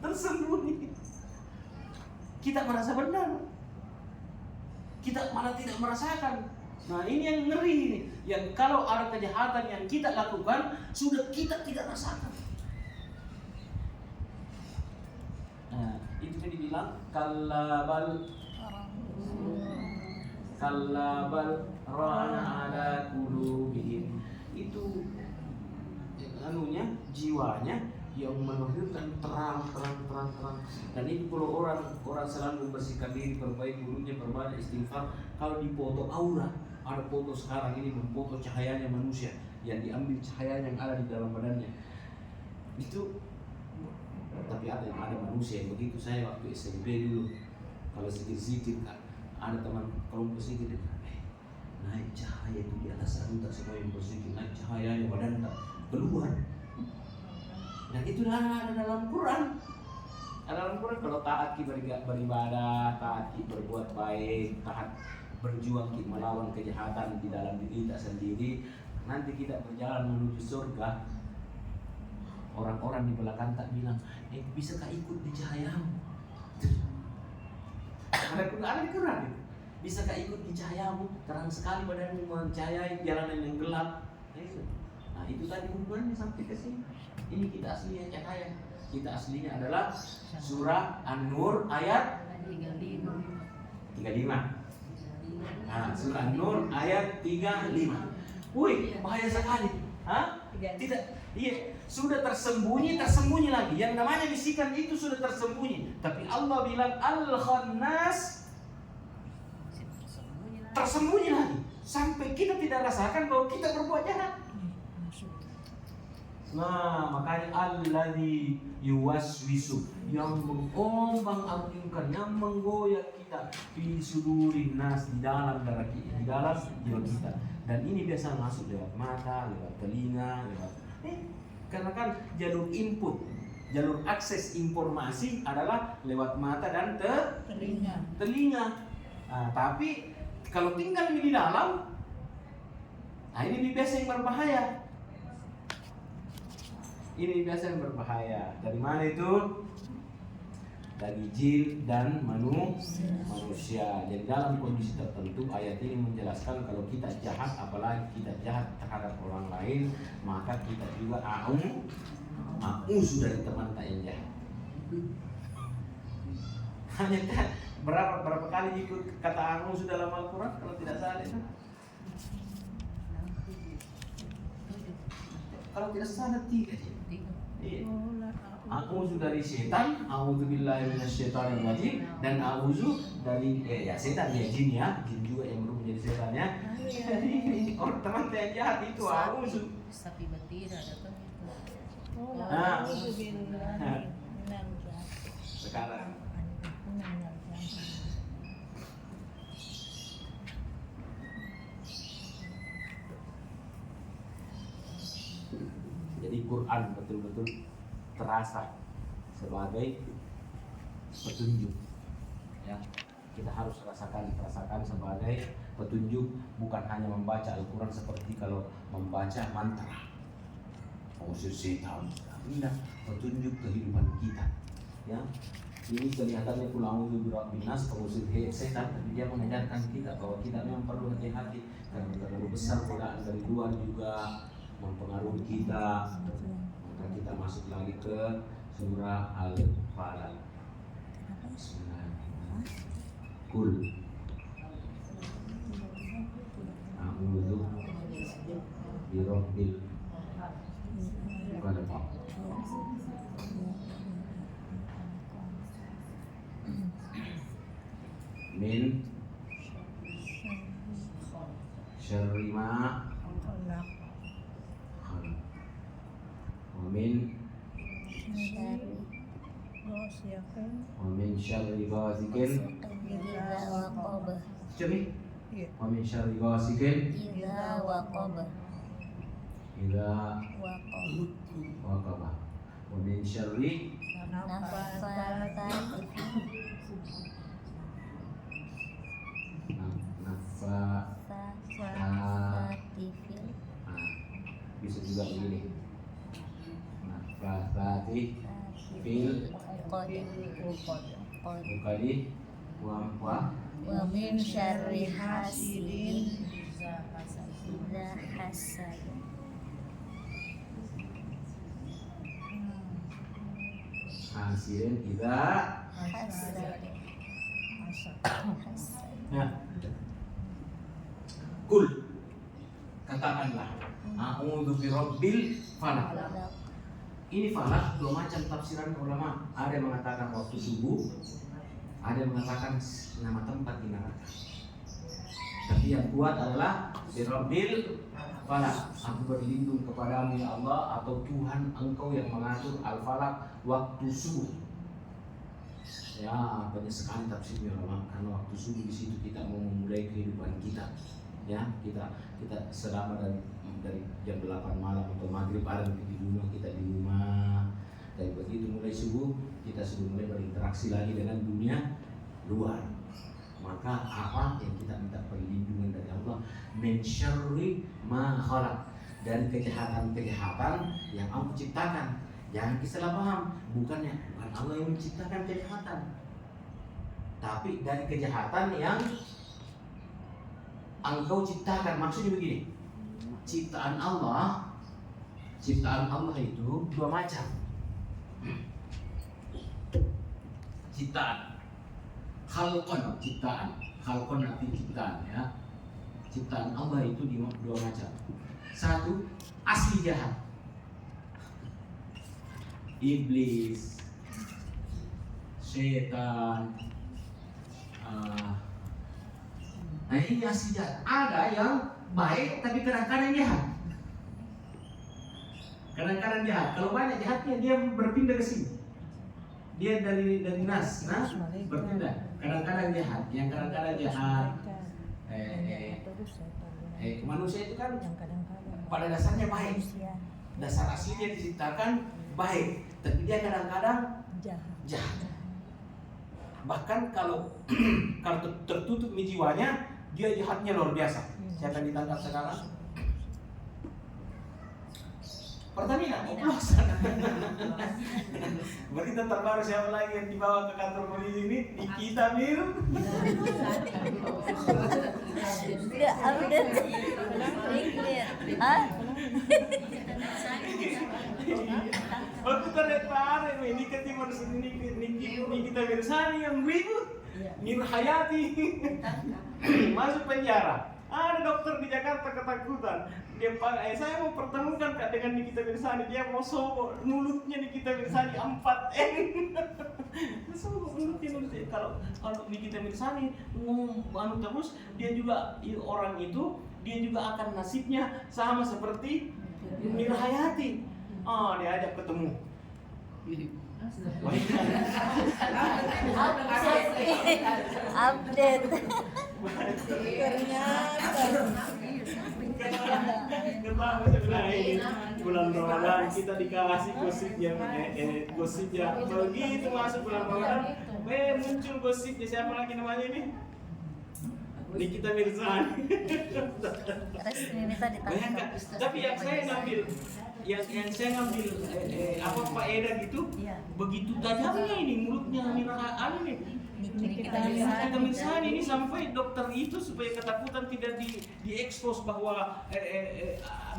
tersembunyi. Kita merasa benar, kita malah tidak merasakan. Nah, ini yang ngeri ini. Yang kalau ada kejahatan yang kita lakukan, sudah kita tidak rasakan. Nah, itu yang dibilang kallabal rana ala qulubihim. Itu anunya, jiwanya yang melahirkan terang. Dan itu kalau orang selalu membersihkan diri, perbaiki mulutnya, berbanyak istighfar. Kalau dipoto aura, ada foto sekarang ini memfoto cahayanya manusia, yang diambil cahaya yang ada di dalam badannya. Itu tapi ada manusia yang begitu. Saya waktu SMP dulu, kalau sedikit ada teman kelompok sedikit, naik cahaya itu di atas rambut semua yang bersikir, naik cahayanya badan tak keluar. Dan itu ada dalam Quran. Ada dalam Quran, kalau taat kita beribadah, taat kita berbuat baik, taat berjuang kita melawan kejahatan di dalam diri kita sendiri, nanti kita berjalan menuju surga. Orang-orang di belakang tak bilang, bisakah ikut di cahayamu? Ada di Quran itu. Bisakah ikut di cahayamu? Terang sekali badanmu mencahayai jalanan yang gelap. Nah, itu tadi hubungannya sampai ke sini. Ini kita aslinya cahaya. Kita aslinya adalah surah An-Nur ayat 35. Nah, surah An-Nur ayat 35. Wih, bahaya sekali. Hah? Tidak. Iya, sudah tersembunyi lagi. Yang namanya bisikan itu sudah tersembunyi. Tapi Allah bilang Al-Khannas, tersembunyi lagi. Sampai kita tidak rasakan bahwa kita berbuat jahat. Nah, makanya alladzi yuwaswisu, yang mengombang-ambingkan, yang menggoyak kita fi sudurin nas, di dalam darah kita, di dalam jiwa kita. Dan ini biasa masuk lewat mata, lewat telinga, karena kan jalur input, jalur akses informasi adalah lewat mata dan telinga. Nah, tapi kalau tinggal di dalam, nah ini biasa yang berbahaya. Ini biasa yang berbahaya. Dari mana itu? Dari jin dan manusia. Jadi dalam kondisi tertentu, ayat ini menjelaskan kalau kita jahat, apalagi kita jahat terhadap orang lain, maka kita juga sudah dari teman tak yang jahat. Hanya berapa kali ikut kata sudah dalam Al-Quran kalau tidak salah itu? Kalau tidak salah 3. Iya. A'udzu dari setan, a'udzubillahi minasyaitonir rajim, dan a'udzu dari setan ya, jin juga yang berubah menjadi setan ya. Jadi orang teman yang jahat itu a'udzu. Sapi betina datang itu. Sekarang Quran betul-betul terasa sebagai petunjuk. Ya, kita harus rasakan sebagai petunjuk, bukan hanya membaca Al-Quran seperti kalau membaca mantra. Usir setan, tidak, petunjuk kehidupan kita. Ya, ini kelihatannya pulang untuk binas pengusir setan, tapi dia mengajarkan kita bahwa kita memang perlu hati-hati karena terlalu besar godaan dari luar juga mempengaruhi kita. Maka kita masuk lagi ke surah Al-Falaq. Bismillahirrahmanirrahim. Kul a'udzu birabbil falaq min syarri ma khalaq wa min syarri ghasikin Coba wa min syarri ghasikin idza waqaba wa min syarri bisa juga begini nafasati fil uqadi wa min syarri hasidin idza hasad. Hasidin idza Hasad. Nah, kul katakanlah a'udzu birabbil falaq. Ini falak dua macam tafsiran ulama. Ada yang mengatakan waktu subuh, ada yang mengatakan nama tempat di neraka. Tapi yang kuat adalah birabbil falaq. Aku berlindung kepadamu ya Allah, atau Tuhan engkau yang mengatur al-falaq, waktu subuh. Ya, banyak sekali tafsirnya ulama, karena waktu subuh di situ kita mau memulai kehidupan kita. Ya, kita selama dari jam 8 malam atau maghrib ada di rumah, kita di rumah, dan begitu mulai subuh kita sudah mulai berinteraksi lagi dengan dunia luar. Maka apa yang kita minta perlindungan dari Allah, min syarri ma khalaq, dari kejahatan-kejahatan yang Allah ciptakan. Jangan salah paham, bukan Allah yang menciptakan kejahatan, tapi dari kejahatan yang engkau ciptakan. Maksudnya begini, ciptaan Allah itu dua macam. Ciptaan khalqon arti ciptaan, ya. Ciptaan Allah itu dua macam. Satu, asli jahat, iblis, setan. Nah, ini asli jahat. Ada yang baik tapi kadang-kadang jahat. Kadang-kadang jahat. Kalau banyak jahatnya dia berpindah ke sini. Dia dari nas berpindah. Kadang-kadang jahat. Yang kadang-kadang jahat. Manusia itu kan pada dasarnya baik. Dasar aslinya diciptakan baik, tapi dia kadang-kadang jahat. Bahkan kalau tertutup jiwanya, dia jahatnya luar biasa. Siapa yang ditangkap sekarang? Pertamina, oplosan. Berita terbaru siapa lagi yang dibawa ke kantor polisi ini? Nikita Mir. Tidak update. Waktu terlihat parah ini Nikita Mirzani yang ribut, Mir Hayati masuk penjara. Ada dokter di Jakarta ketakutan. Dia panggil, saya mau pertemukan Kak dengan Nikita Mirzani. Dia mau sobok mulutnya Nikita Mirzani 4M. Sobok mulutnya. Kalau Nikita Mirzani ngomong terus, dia juga orang itu, dia juga akan nasibnya sama seperti Mir Hayati. Diajak ketemu. Update. Ternyata Ketawa sebelah ini bulan Ramadan kita dikasih gosipnya begitu masuk bulan Ramadan, muncul gosipnya siapa lagi namanya ini? Nikita Mirzani. Bayangkan, tapi yang saya ngambil apa faedah gitu, begitu tajamnya ini mulutnya ini. Nikita Mirzani ini sampai dokter itu supaya ketakutan tidak diekspos bahwa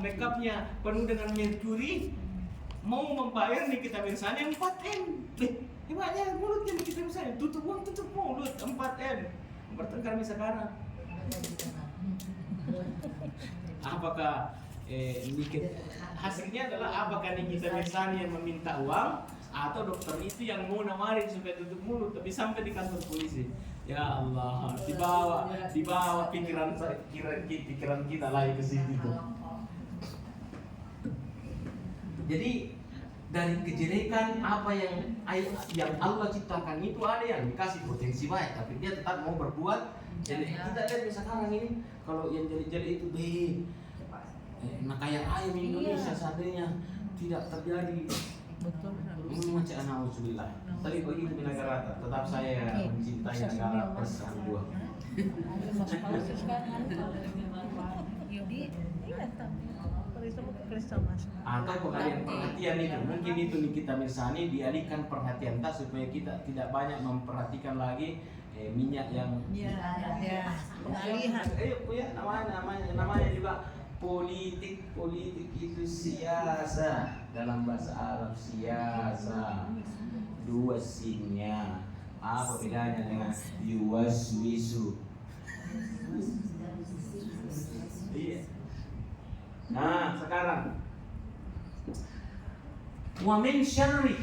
makeupnya penuh dengan merkuri, mau membayar Nikita Mirzani 4M. Hebatnya mulutnya Nikita Mirzani, tutup mulut 4M. Bertengkar sekarang. Apakah hasilnya adalah apakah Nikita Mirzani yang meminta uang atau dokter itu yang mau nawarin supaya tutup mulut, tapi sampai di kantor polisi. Ya Allah, dibawa pikiran kita lagi ke situ. Jadi dari kejelekan apa yang Allah ciptakan itu ada yang dikasih potensi baik, tapi dia tetap mau berbuat. Jadi kita lihat sekarang ini kalau yang jeli-jeli itu nah kayak ayam Indonesia seandainya tidak terjadi. Betul. Macam nauzubillah. Tapi begitu negara tetap saya mencintai negara plus dua. Atau kalian perhatian itu, mungkin itu Nikita Mirzani dialihkan perhatian kita supaya kita tidak banyak memperhatikan lagi minyak yang pengalihan. Namanya juga politik itu siasa, dalam bahasa Arab siasa, dua sinnya. Apa bedanya dengan yuwaswisu? Iya. Nah sekarang wa min syarri,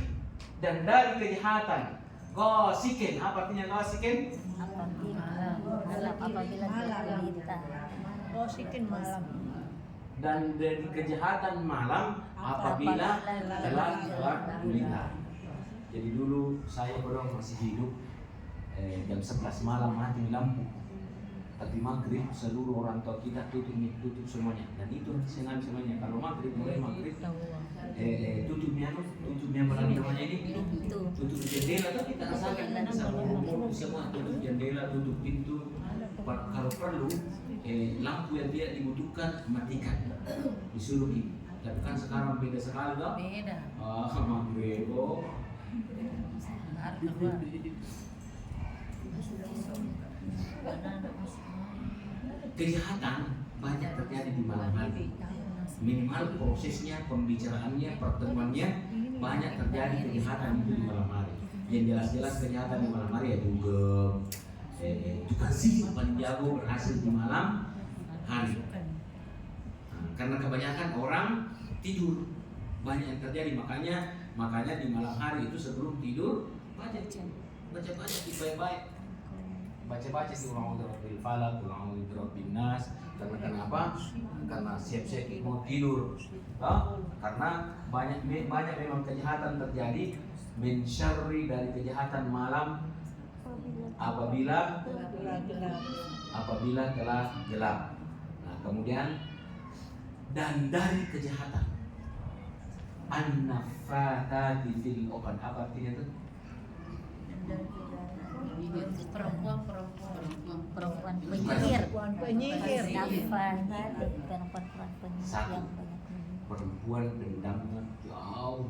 dan dari kejahatan ghasikin. Apa artinya ghasikin? Apabila gulita. Ghasikin malam. Dan dari kejahatan malam apabila gelap gulita. Jadi dulu saya masih hidup jam 11 malam mati lampu. Tapi maghrib seluruh orang tua kita tutup semuanya, dan itu senang semuanya. Kalau mulai maghrib tutupnya namanya ini tutup jendela, tuh kita rasakan semua, tutup jendela, tutup pintu. Kalau perlu lampu yang tidak dibutuhkan matikan, disuruh ini. Tapi kan sekarang beda sekali loh. Beda. Maghrib kejahatan banyak terjadi di malam hari. Minimal prosesnya, pembicaraannya, pertemuannya banyak terjadi kejahatan itu di malam hari. Yang jelas-jelas kejahatan di malam hari ya dugem, tukang sihir paling jago berhasil di malam hari. Karena kebanyakan orang tidur, banyak yang terjadi. Makanya di malam hari itu sebelum tidur baca baik-baik. Baca di A'udzu falaq, A'udzu birabbin nas. Karena kenapa? Karena siap-siap mau tidur. Karena banyak memang kejahatan terjadi. Min syarri, dari kejahatan malam apabila telah gelap. Nah, kemudian dan dari kejahatan an-naffathati fil 'uqad. Apa artinya itu? Perempuan penyihir. Satu, perempuan dendamnya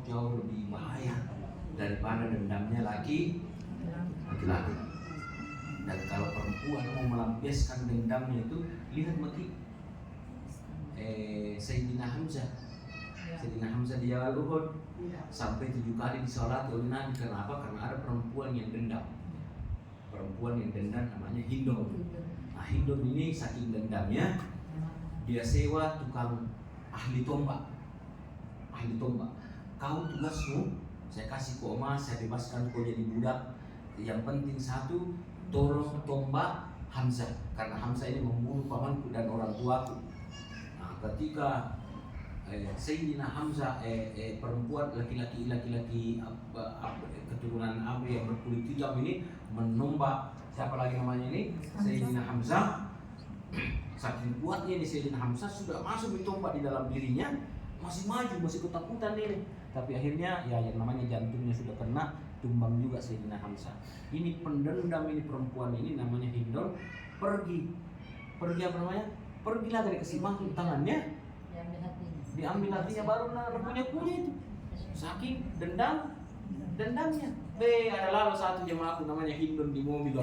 jauh lebih bahaya daripada dendamnya laki-laki. Dan kalau perempuan mau melampiaskan dendamnya itu, lihat mati Sayyidina Hamzah di Jabal Uhud sampai 7 kali disolati oleh Nabi. Kenapa? Karena ada perempuan yang dendam namanya Hindom. Nah, Hindom ini saking dendamnya dia sewa tukang ahli tombak. Kau tugasmu, saya kasih kau emas, saya bebaskan kau jadi budak. Yang penting satu, tolong tombak Hamzah, karena Hamzah ini membunuh pamanku dan orang tuaku. Nah, ketika Sayyidina Hamzah perempuan laki-laki keturunan Abu yang berkulit hitam ini menombak siapa lagi namanya ini Sayyidina Hamzah, Saking kuatnya ini Sayyidina Hamzah sudah masuk tombak di dalam dirinya, masih maju, masih ketakutan ini. Tapi akhirnya ya yang namanya jantungnya sudah kena, tumbang juga Sayyidina Hamzah. Ini pendendam ini perempuan ini namanya Hindun, pergi apa namanya? Pergilah dari kasih masuk tangannya, Diambil hatinya. diambil hatinya baru punya itu. Saking dendamnya. Ada lalu satu jemaahku namanya Hindun di mobil.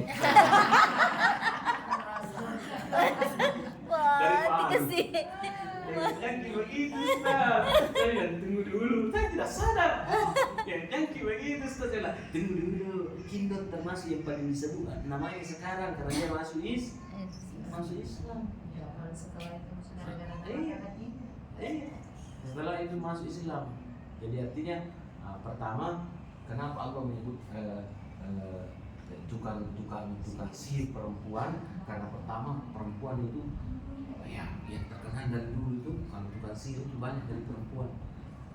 Wah, dikasih. Yang begitu, Ustaz. Saya tunggu dulu. Saya tidak sadar. Yang begitu, Ustaz. Saya tunggu dulu. Hindun termasuk yang paling disebut namanya sekarang karena dia masuk Islam. Ya, kalau setelah itu sudah gara-gara Iya. hatinya. Setelah itu masuk Islam. Jadi artinya pertama kenapa Allah menyebut tukang sihir perempuan? Karena pertama perempuan itu ya yang terkenal dari dulu itu kalau tukang sihir itu banyak dari perempuan.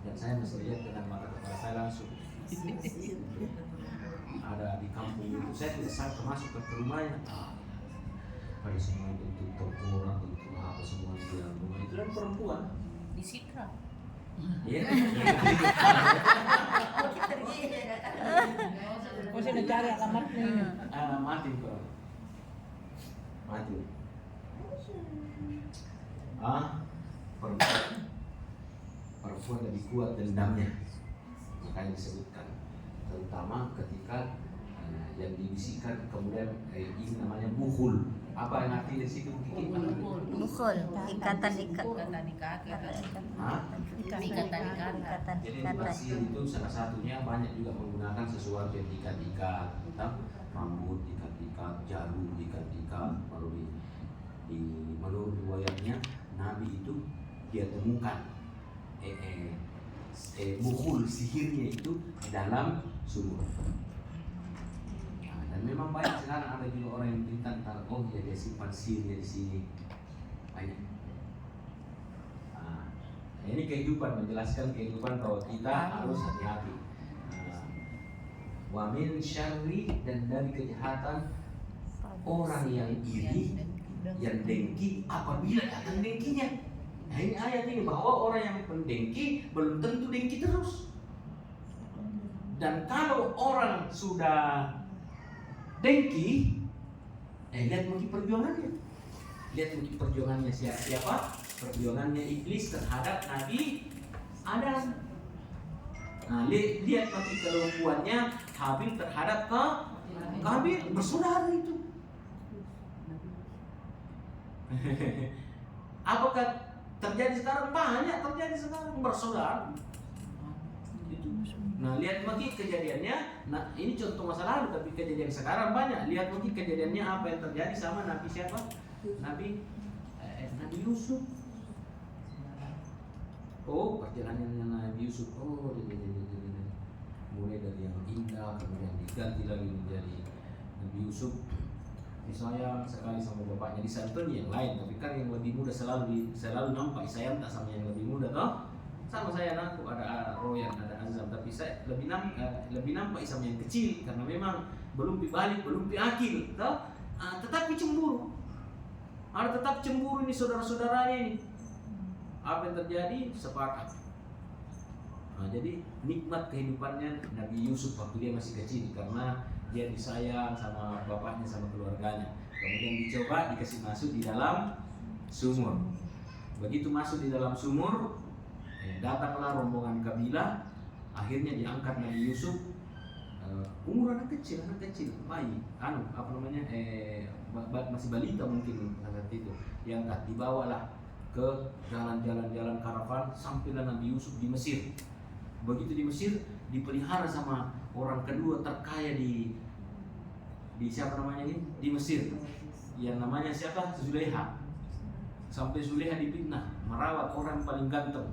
Dan saya masih lihat dengan mata kepala saya langsung. Ada di kampung itu saya tidak sampai masuk ke rumahnya. Pada semua bentuk tengkorak, bentuk apa semua di dalam rumah itu dan perempuan. Disikra. Iya. Mesti dicari alamatnya. Mati kok. Mati. Perempuan lebih kuat dendamnya. Makanya disebutkan. Terutama ketika yang dibisikkan kemudian ini namanya bukhul. Apa yang artinya di situ Kiki? Bukhul, ikatan. Ikatan di kaki. Hah? Ikatan. Jadi pasir itu salah satunya banyak juga menggunakan sesuatu yang diikat-ikat, rambut diikat-ikat, jarum diikat-ikat. Lalu menurut riwayatnya Nabi itu dia temukan bukhul sihirnya itu di dalam sumur. Dan memang banyak sekarang ada juga orang yang cerita tentang dia simpan sihirnya di sini banyak. Ini kehidupan, menjelaskan kehidupan bahwa kita harus hati-hati. Wa min syarri, dan dari kejahatan orang yang iri, yang dengki apabila datang dengkinya. Nah ini ayat ini bahwa orang yang pendengki belum tentu dengki terus. Dan kalau orang sudah dengki, lihat mungkin perjuangannya. Lihat mungkin perjuangannya siapa? Perjuangannya iblis terhadap Nabi Adam. Nah, lihat nanti kelumpuannya Habil terhadap Kabil, bersaudara itu. Apakah terjadi sekarang? Banyak terjadi sekarang bersaudara. Itu. Nah, lihat lagi kejadiannya. Nah, ini contoh masa lalu, tapi kejadian sekarang banyak. Lihat lagi kejadiannya apa yang terjadi sama Nabi siapa? Nabi Yusuf. Oh, perjalanannya Nabi Yusuf. Oh, mulai dari yang indah, kemudian diganti lagi menjadi Nabi Yusuf disayang sekali sama bapaknya, disantuni yang lain, tapi kan yang lebih muda selalu nampak sayang tak sama yang lebih muda toh. Sama saya aku ada Royan, ada Azam, tapi saya lebih nampak sama yang kecil karena memang belum dibalik, belum diakil toh. Tetapi cemburu. Ada tetap cemburu ini saudara-saudaranya ini. Apa yang terjadi? Sepakat. Jadi nikmat kehidupannya Nabi Yusuf waktu dia masih kecil karena dia disayang sama bapaknya, sama keluarganya. Kemudian dicoba dikasih masuk di dalam sumur. Begitu masuk di dalam sumur, datanglah rombongan kabilah. Akhirnya diangkat Nabi Yusuf. Umur anak kecil, bayi, masih balita mungkin saat itu. Diangkat, dibawalah ke jalan-jalan karavan sampailah Nabi Yusuf di Mesir. Begitu di Mesir dipelihara sama orang kedua terkaya di siapa namanya ini di Mesir, yang namanya siapa? Zulaiha. Sampai Zulaiha dipitnah merawat orang paling ganteng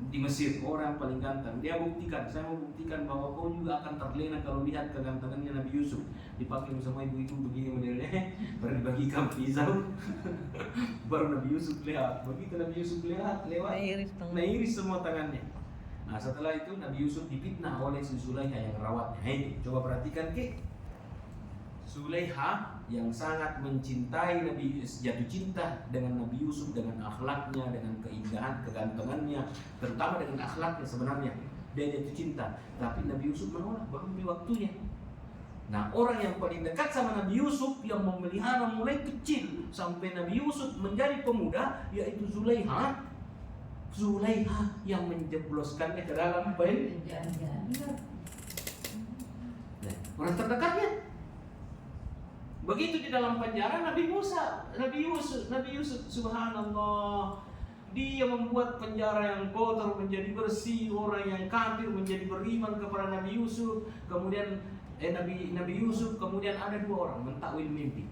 di Mesir, orang paling ganteng. Dia buktikan, saya mau buktikan bahwa kau juga akan terlena kalau lihat kegantengannya Nabi Yusuf. Dipakai sama ibu-ibu begini modelnya, baru dibagikan pisau. Baru Nabi Yusuf lihat, begitu Nabi Yusuf lihat lewat, nairis semua tangannya. Nah setelah itu Nabi Yusuf dipitnah oleh si Zulaiha yang rawatnya. Coba perhatikan Zulaiha yang sangat mencintai Nabi, jatuh cinta dengan Nabi Yusuf, dengan akhlaknya, dengan keindahan, kegantengannya, terutama dengan akhlaknya sebenarnya. Dia jatuh cinta, tapi Nabi Yusuf menolak, belum di waktunya. Nah, orang yang paling dekat sama Nabi Yusuf, yang memelihara mulai kecil sampai Nabi Yusuf menjadi pemuda, yaitu Zulaiha. Zulaiha yang menjebloskannya ke dalam penjara. Nah, orang terdekatnya. Begitu di dalam penjara Nabi Yusuf, subhanallah, dia membuat penjara yang kotor menjadi bersih, orang yang kafir menjadi beriman kepada Nabi Yusuf. Kemudian Nabi Yusuf, kemudian ada dua orang mentakwil mimpi.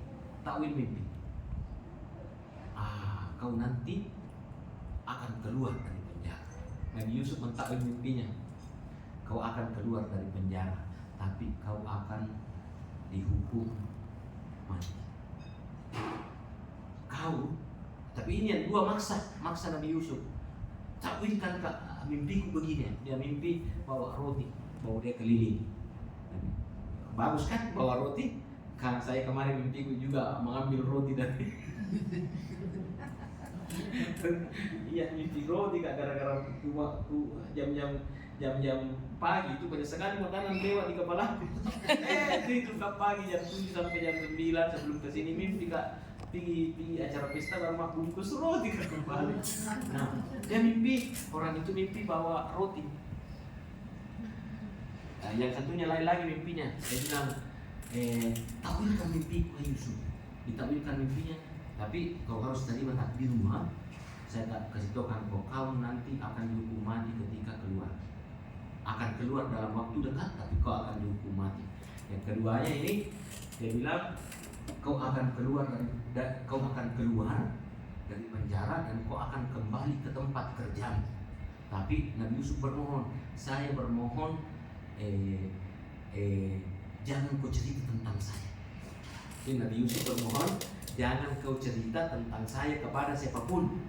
Kau nanti akan keluar dari penjara. Nabi Yusuf mentakwil mimpinya. Kau akan keluar dari penjara, tapi kau akan dihukum mati. Tapi ini yang dua maksa Nabi Yusuf. Takwilkan mimpiku begini. Dia mimpi bawa roti, bawa dia keliling. Bagus kan bawa roti? Karena saya kemarin mimpiku juga mengambil roti dari iya, mimpi roti gara-gara waktu jam-jam pagi itu banyak sekali makanan lewat di kepala. Itu pagi jam 7 sampai jam 9 sebelum kesini mimpi pergi acara pesta baru makan bungkus roti ke kepala. Nah, dia mimpi, orang itu mimpi bawa roti. Nah, yang satunya lain lagi mimpinya. Dia bilang, takwilkan mimpiku Yusuf. Ditakwilkan mimpinya. Tapi kau harus terima takdir rumah. Saya tak kasih tahu kan kau nanti akan dihukum mati ketika keluar. Akan keluar dalam waktu dekat, tapi kau akan dihukum mati. Yang keduanya ini dia bilang kau akan keluar dari penjara dan kau akan kembali ke tempat kerja. Tapi Nabi Yusuf bermohon, saya bermohon jangan kau cerita tentang saya. Jadi Nabi Yusuf bermohon, jangan kau cerita tentang saya kepada siapapun.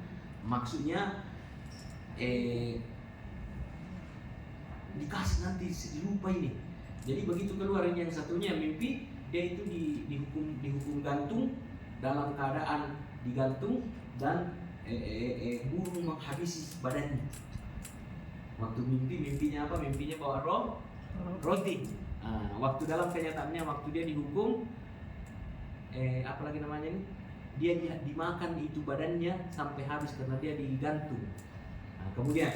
Maksudnya dikasih nanti lupa ini. Jadi begitu keluar yang satunya mimpi, dia itu dihukum gantung, dalam keadaan digantung dan burung menghabisi badannya. Waktu mimpinya apa? Mimpinya bawa roti. Waktu dalam kenyataannya waktu dia dihukum, apa lagi namanya ini? Dia dimakan itu badannya sampai habis karena dia digantung. Kemudian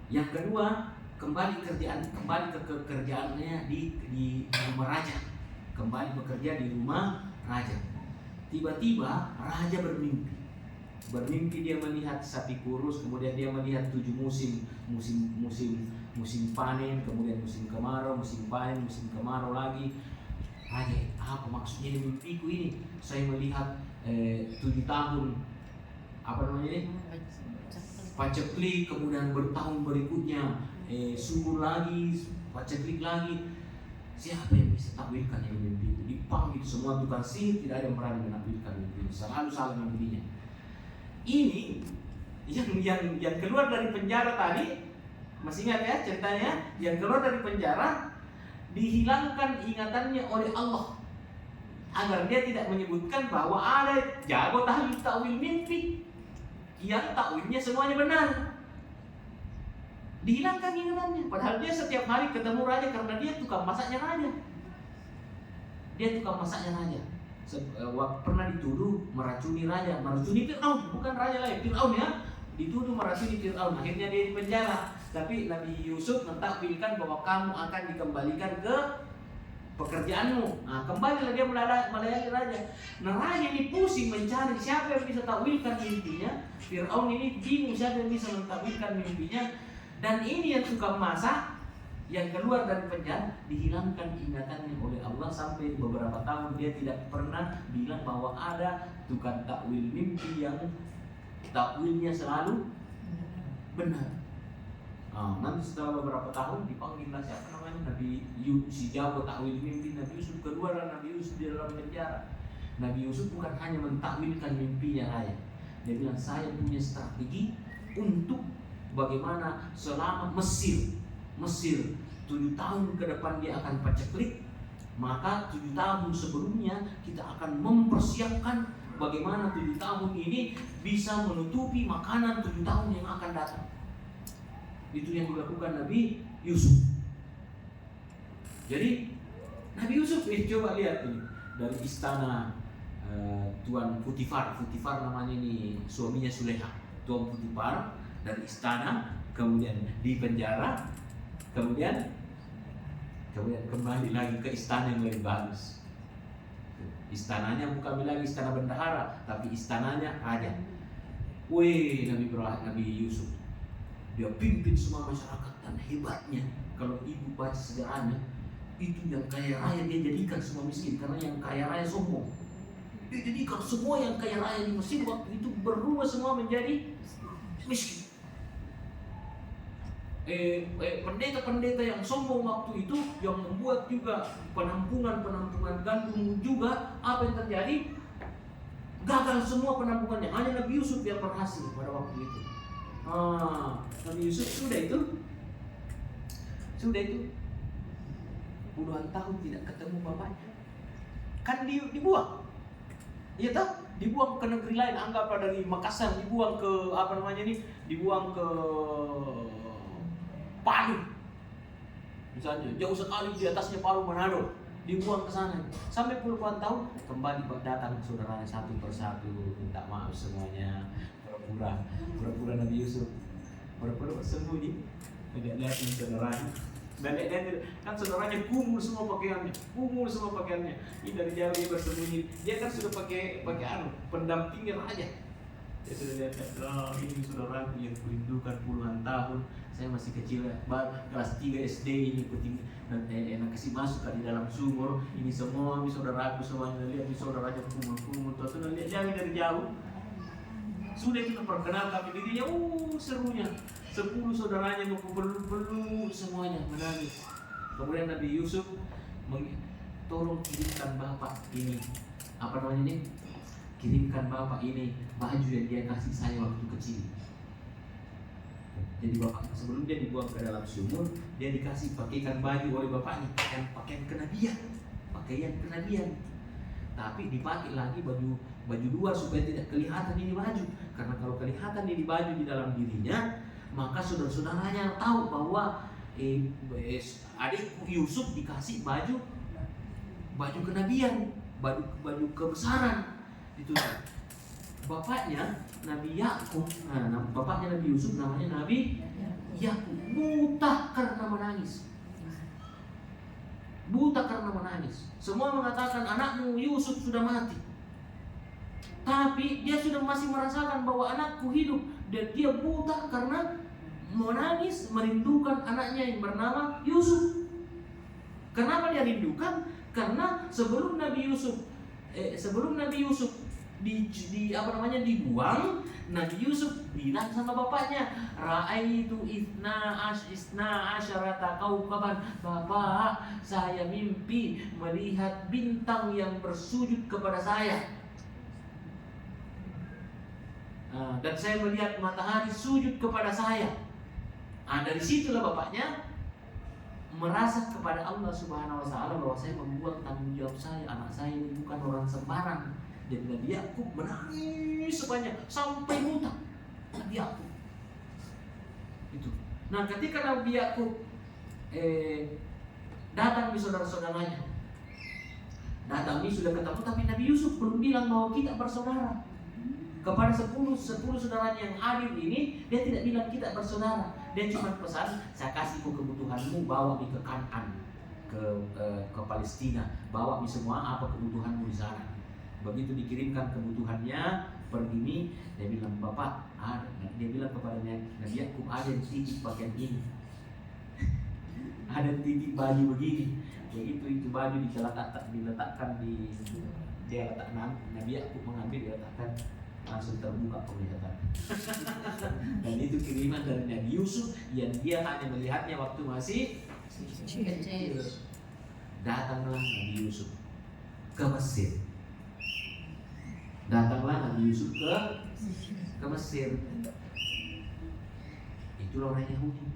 yang kedua, kembali ke kerjaannya di rumah raja. Kembali bekerja di rumah raja. Tiba-tiba raja bermimpi dia melihat sapi kurus, kemudian dia melihat 7 musim panen, kemudian musim kemarau, musim panen, musim kemarau lagi. Raja, apa maksudnya di mimpiku ini? Saya melihat 7 tahun apa namanya ini? Paceklik, kemudian bertahun berikutnya subur lagi, paceklik lagi. Siapa yang bisa takwilkan yang mimpi itu? Dipanggil semua tukang sihir, tidak ada yang berani menakwilkan mimpi itu. Selalu salah mimpinya. Ini yang keluar dari penjara tadi, masih ingat ya ceritanya? Yang keluar dari penjara dihilangkan ingatannya oleh Allah agar dia tidak menyebutkan bahwa ada jago takwil mimpi yang takwilnya semuanya benar. Dihilangkan ingatannya, padahal dia setiap hari ketemu raja karena dia tukang masaknya raja. Pernah dituduh meracuni raja, meracuni Fir'aun, bukan raja lain, Fir'aun ya. Dituduh meracuni Fir'aun, akhirnya dia di penjara. Tapi Nabi Yusuf mentakwilkan bahwa kamu akan dikembalikan ke pekerjaanmu. Kembalilah dia melayani raja. Nah, raja ini pusing mencari siapa yang bisa takwilkan mimpinya. Fir'aun ini bingung siapa yang bisa mentakwilkan mimpinya. Dan ini yang tukang masak yang keluar dari penjara dihilangkan ingatannya oleh Allah sampai beberapa tahun dia tidak pernah bilang bahwa ada tukang takwil mimpi yang takwilnya selalu benar. Nanti setelah beberapa tahun dipanggillah siapa namanya Nabi Yusuf, si jago takwil mimpi Nabi Yusuf kedua, dan Nabi Yusuf di dalam penjara. Nabi Yusuf bukan hanya mentakwilkan mimpinya raja, dia bilang saya punya strategi untuk bagaimana selama Mesir 7 tahun ke depan dia akan paceklik, Maka 7 tahun sebelumnya kita akan mempersiapkan bagaimana 7 tahun ini bisa menutupi makanan 7 tahun yang akan datang. Itu yang dilakukan Nabi Yusuf. Jadi Nabi Yusuf coba lihat ini dari istana Tuan Putifar namanya ini, suaminya Suleha. Tuan Putifar dari istana, kemudian di penjara, kemudian kembali lagi ke istana yang lebih bagus. Istananya bukan lagi istana bendahara, tapi istananya raja. Wih, Nabi Yusuf, dia pimpin semua masyarakat, dan hebatnya kalau ibu baca sejarahnya, itu yang kaya raya dia jadikan semua miskin, karena yang kaya raya sombong. Dia jadikan semua yang kaya raya di Mesir waktu itu berubah semua menjadi miskin. Pendeta-pendeta yang sombong waktu itu, yang membuat juga penampungan gandum juga, apa yang terjadi? Gagal semua penampungannya. Hanya Nabi Yusuf yang berhasil pada waktu itu. Nabi Yusuf sudah itu puluhan tahun tidak ketemu bapaknya. Kan dibuang. Iya toh? Dibuang ke negeri lain, anggaplah dari Makassar dibuang ke dibuang ke Palu. Misalnya jauh sekali di atasnya Palu Manado, dibuang ke sana. Sampai puluhan tahun kembali datang saudaranya satu persatu, minta maaf semuanya. Pura-pura Nabi Yusuf pura-pura bersembunyi, tidak lihatin saudaranya. Dan kan saudaranya kumul semua pakaiannya. Ini dari jauh dia bersembunyi. Dia kan sudah pakai pendampingnya raja. Dia sudah lihat, ini saudaraku yang kurindukan puluhan tahun. Saya masih kecil, kelas 3 SD ini enak kasih masuk di dalam sumur. Ini semua saudaraku semuanya, lihat saudaranya kumul-kumul. Sudah lihat dari jauh. Sudah kita perkenalkan dirinya, serunya. 10 saudaranya peluk semuanya menangis. Kemudian Nabi Yusuf tolong kirimkan bapak ini, kirimkan bapak ini baju yang dia kasih saya waktu kecil. Jadi bapak sebelum dia dibuang ke dalam sumur, dia dikasih pakaikan baju oleh bapaknya, pakaian kenabian. Tapi dipakai lagi baju luar supaya tidak kelihatan ini baju. Karena kalau kelihatan ini baju di dalam dirinya, maka saudara-saudaranya tahu bahwa adikku Yusuf dikasih baju kenabian, baju kebesaran. Itu bapaknya Nabi Yakub, bapaknya Nabi Yusuf namanya Nabi Yakub, buta karena menangis. Semua mengatakan anakmu Yusuf sudah mati, tapi dia sudah masih merasakan bahwa anakku hidup, dan dia buta karena menangis merindukan anaknya yang bernama Yusuf. Kenapa dia rindukan? Karena sebelum Nabi Yusuf dibuang, Nabi Yusuf bilang sama bapaknya, Ra'aitu isna asyarata kaukaban. Bapak, saya mimpi melihat bintang yang bersujud kepada saya. Dan saya melihat matahari sujud kepada saya. Dari situlah bapaknya merasa kepada Allah Subhanahu wa Ta'ala bahwa saya membuat tanggung jawab saya. Anak saya ini bukan orang sembarang. Jadi Nabi Yakub menangis sepanjang sampai buta. Nabi Yakub itu. Nah, ketika Nabi Yakub datang di saudara-saudaranya, sudah ketemu, tapi Nabi Yusuf belum bilang bahwa kita bersaudara. Kepada 10 saudaranya yang hadir ini, dia tidak bilang kita bersaudara. Dia cuma pesan, saya kasih kebutuhanmu, bawa ke Kanaan, ke Palestina, bawa semua apa kebutuhanmu di sana. Begitu dikirimkan kebutuhannya, pergi, dia bilang, Bapak, dia bilang kepada Nabi Yakub, ada yang titip pakaian ini, ada yang titip baju begini. Begitu itu baju diletakkan di dia letak Nabi Yakub mengambil, diletakkan, langsung terbuka penglihatan. Dan itu kiriman dari Nabi Yusuf yang dia hanya melihatnya waktu masih kecil. Datanglah Nabi Yusuf ke Mesir. Ke Mesir. Itulah orang Yahudi.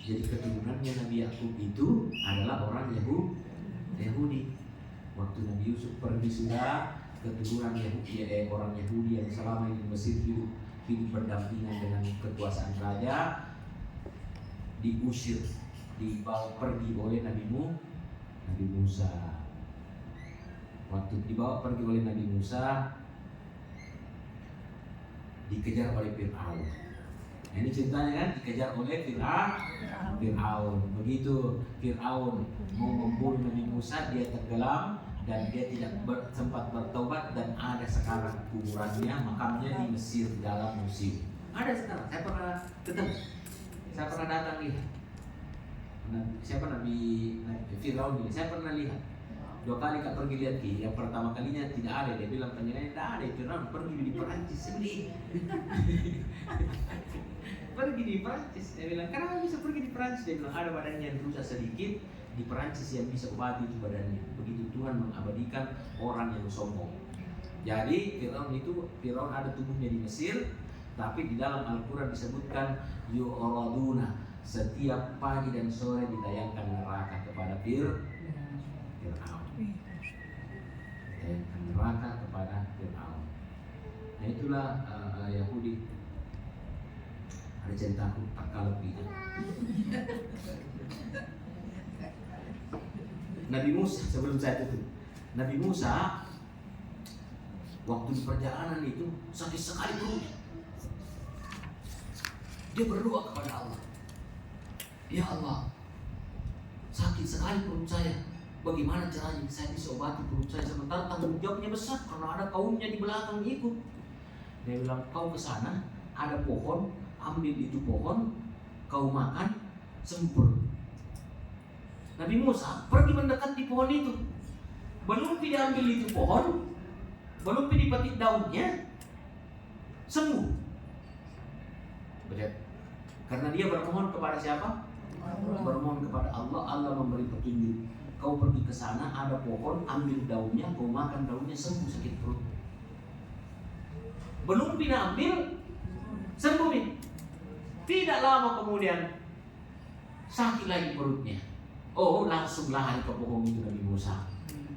Jadi keturunannya Nabi Yakub itu adalah orang Yahudi. Waktu Nabi Yusuf pergi sudah, keturunan Yahudi, orang Yahudi yang selama ini di Mesir hidup berdampingan dengan kekuasaan raja, diusir, dibawa pergi oleh Nabi Musa. Waktu dibawa pergi oleh Nabi Musa, dikejar oleh Fir'aun. Nah, ini ceritanya kan, dikejar oleh Fir'aun. Begitu Fir'aun mau membunuh Nabi Musa, dia tenggelam dan dia tidak sempat bertobat, dan ada sekarang kuburannya, makamnya di Mesir, dalam museum. Ada sekarang, saya pernah ketemu, saya pernah datang lihat. Siapa Nabi Fir'aun ini? Saya pernah lihat. 2 kali Kak pergi lihat ki. Yang pertama kalinya tidak ada, dia bilang penjaganya tidak ada. Fir'aun pergi di Perancis. Pergi di Perancis. Dia bilang, kenapa bisa pergi di Perancis? Dia bilang ada badannya yang rusak sedikit, di Perancis yang bisa obati itu badannya. Begitu Tuhan mengabadikan orang yang sombong. Jadi Fir'aun ada tubuhnya di Mesir, tapi di dalam Al-Quran disebutkan yu'raduna, setiap pagi dan sore ditayangkan neraka kepada Fir'aun. Ditayangkan neraka kepada Fir'aun. Nah itulah Yahudi. Ada cerita aku tak kalah gitu. Nabi Musa, sebelum saya tutup, Nabi Musa waktu di perjalanan itu sakit sekali perutnya. Dia berdoa kepada Allah, ya Allah, sakit sekali perut saya. Bagaimana caranya saya bisa obati perut saya? Sementara tanggung jawabnya besar karena ada kaumnya di belakang ikut. Dia bilang, kau ke sana, ada pohon, ambil itu pohon, kau makan, sembuh. Nabi Musa pergi mendekat di pohon itu. Belum diambil itu pohon, belum dipetik daunnya, sembuh. Betul. Karena dia bermohon kepada siapa? Bermohon kepada Allah. Allah memberi petunjuk. Kau pergi ke sana, ada pohon, ambil daunnya, kau makan daunnya, sembuh sakit perut. Belum diambil, sembuh. Tidak lama kemudian sakit lagi perutnya. Oh, langsung lari ke pohon itu Nabi Musa.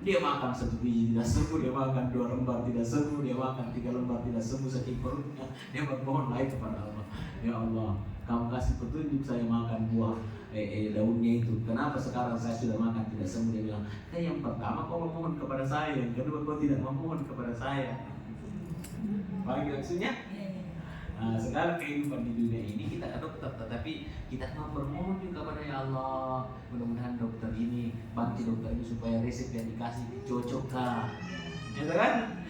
Dia makan 1 biji tidak sembuh, dia makan 2 lembar tidak sembuh, dia makan 3 lembar tidak sembuh sakit perutnya. Dia bermohon lagi kepada Allah, ya Allah, kamu kasih petunjuk saya makan buah daunnya itu. Kenapa sekarang saya sudah makan tidak sembuh? Dia bilang, yang pertama kau memohon kepada saya, yang kedua kau tidak memohon kepada saya. Paham maksudnya? Nah, sekarang kehidupan di dunia ini kita ke dokter, tetapi kita mau bermohon juga kepada ya Allah, mudah-mudahan dokter ini, bantu dokter ini supaya resep yang dikasih cocokkah, ya kan?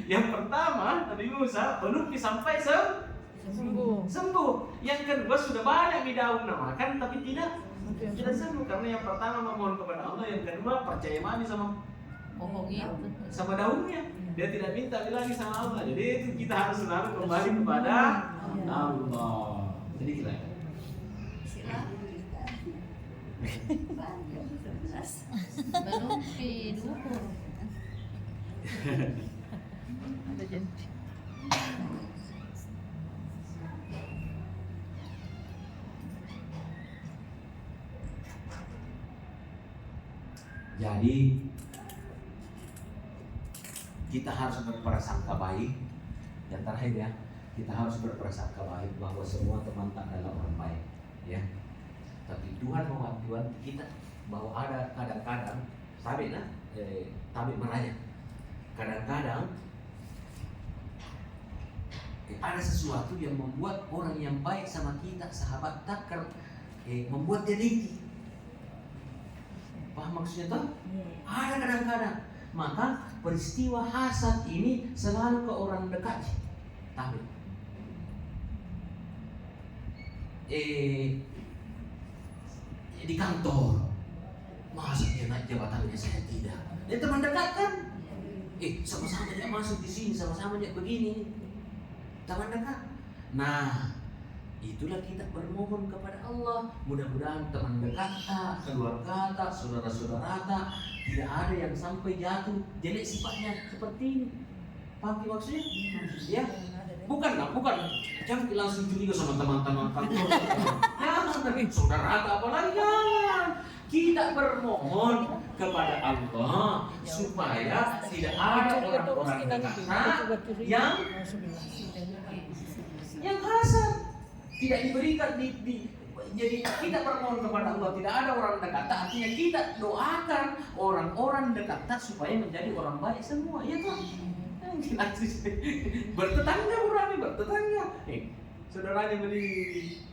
Yang pertama Nabi Musa belum sampai sembuh. Yang kedua sudah banyak di daun makan tapi tidak sembuh, karena yang pertama memohon kepada Allah, yang kedua percaya mani sama sama daunnya. Dia tidak minta lagi sama Allah. Jadi itu kita harus selalu kembali kepada Allah. Jadi kita belum didukung. Ada janji. Jadi kita harus berprasangka baik. Yang terakhir ya, kita harus berprasangka baik bahwa semua teman tak adalah orang baik, ya. Tapi Tuhan mewanti-wanti kita bahwa ada kadang-kadang tabik merayap. Kadang-kadang ada sesuatu yang membuat orang yang baik sama kita, sahabat takkan membuat dia dengki. Paham maksudnya tuh? Ada kadang-kadang. Maka peristiwa hasad ini selalu ke orang dekat. Tapi di kantor, masa dia naik jabatannya saya tidak? Dia teman dekat kan? Sama-sama dia masuk di sini, sama-sama dia begini. Teman dekat. Nah, itulah kita bermohon kepada Allah. Mudah-mudahan teman dekat, keluarga, saudara-saudara, tidak ada yang sampai jatuh jelek sifatnya seperti ini. Paham maksudnya? Ya, bukan. Jangan langsung curiga sama teman-teman kantor. Jangan, saudara apalagi jangan. kita bermohon kepada Allah supaya tidak ada orang-orang dekat yang kasar, tidak diberikan jadi kita bermohon kepada Allah tidak ada orang dekat, artinya kita doakan orang-orang dekat supaya menjadi orang baik semua, ya kan? Bertetangga berani bertetangga. Saudaranya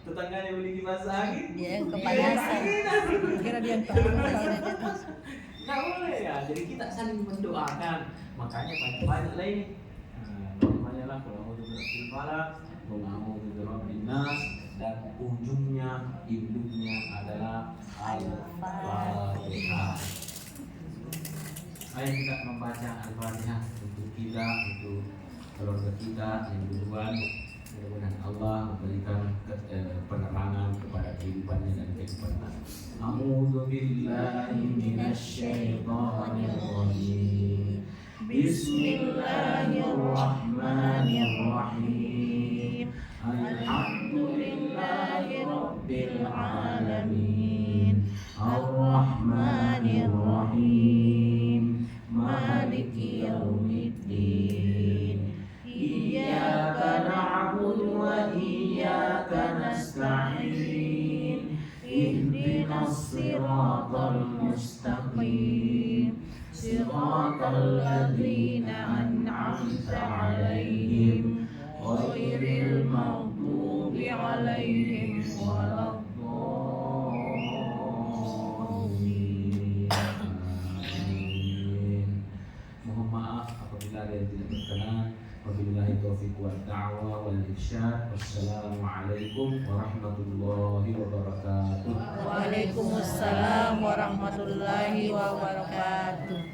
tetangganya beli kipas angin. Dia yang kepanasan. Kira dia yang kepanasan. Nggak boleh ya. Jadi kita saling mendoakan. Makanya banyak-banyak lah ini. Banyaklah kalau mau berfil falak, mau berfil nas, dan ujungnya induknya adalah Al-Fatihah. Ayo kita membaca Al-Fatihah untuk kita, untuk keluarga kita yang duluan. Mudah-mudahan Allah memberikan penerangan kepada kehidupannya dan kehidupan. A'udzu billahi minasyaitonir rajim. Bismillahirrahmanirrahim. Alhamdulillahi rabbil alamin. Ar-Rahmanir-Rahim. Maliki yaumiddin. Iyyaka na'budu wa iyyaka nasta'in. Ihdinas siratal mustaqim. Siratal ladzina an'amta 'alaihim ghairil maghdubi 'alaihim waladdallin. Amin. Mohon maaf apabila ada yang tidak berkenan. Wabillahi taufiq wal da'wah wal irsyad. Wassalamualaikum warahmatullahi wabarakatuh. Waalaikumsalam warahmatullahi wabarakatuh.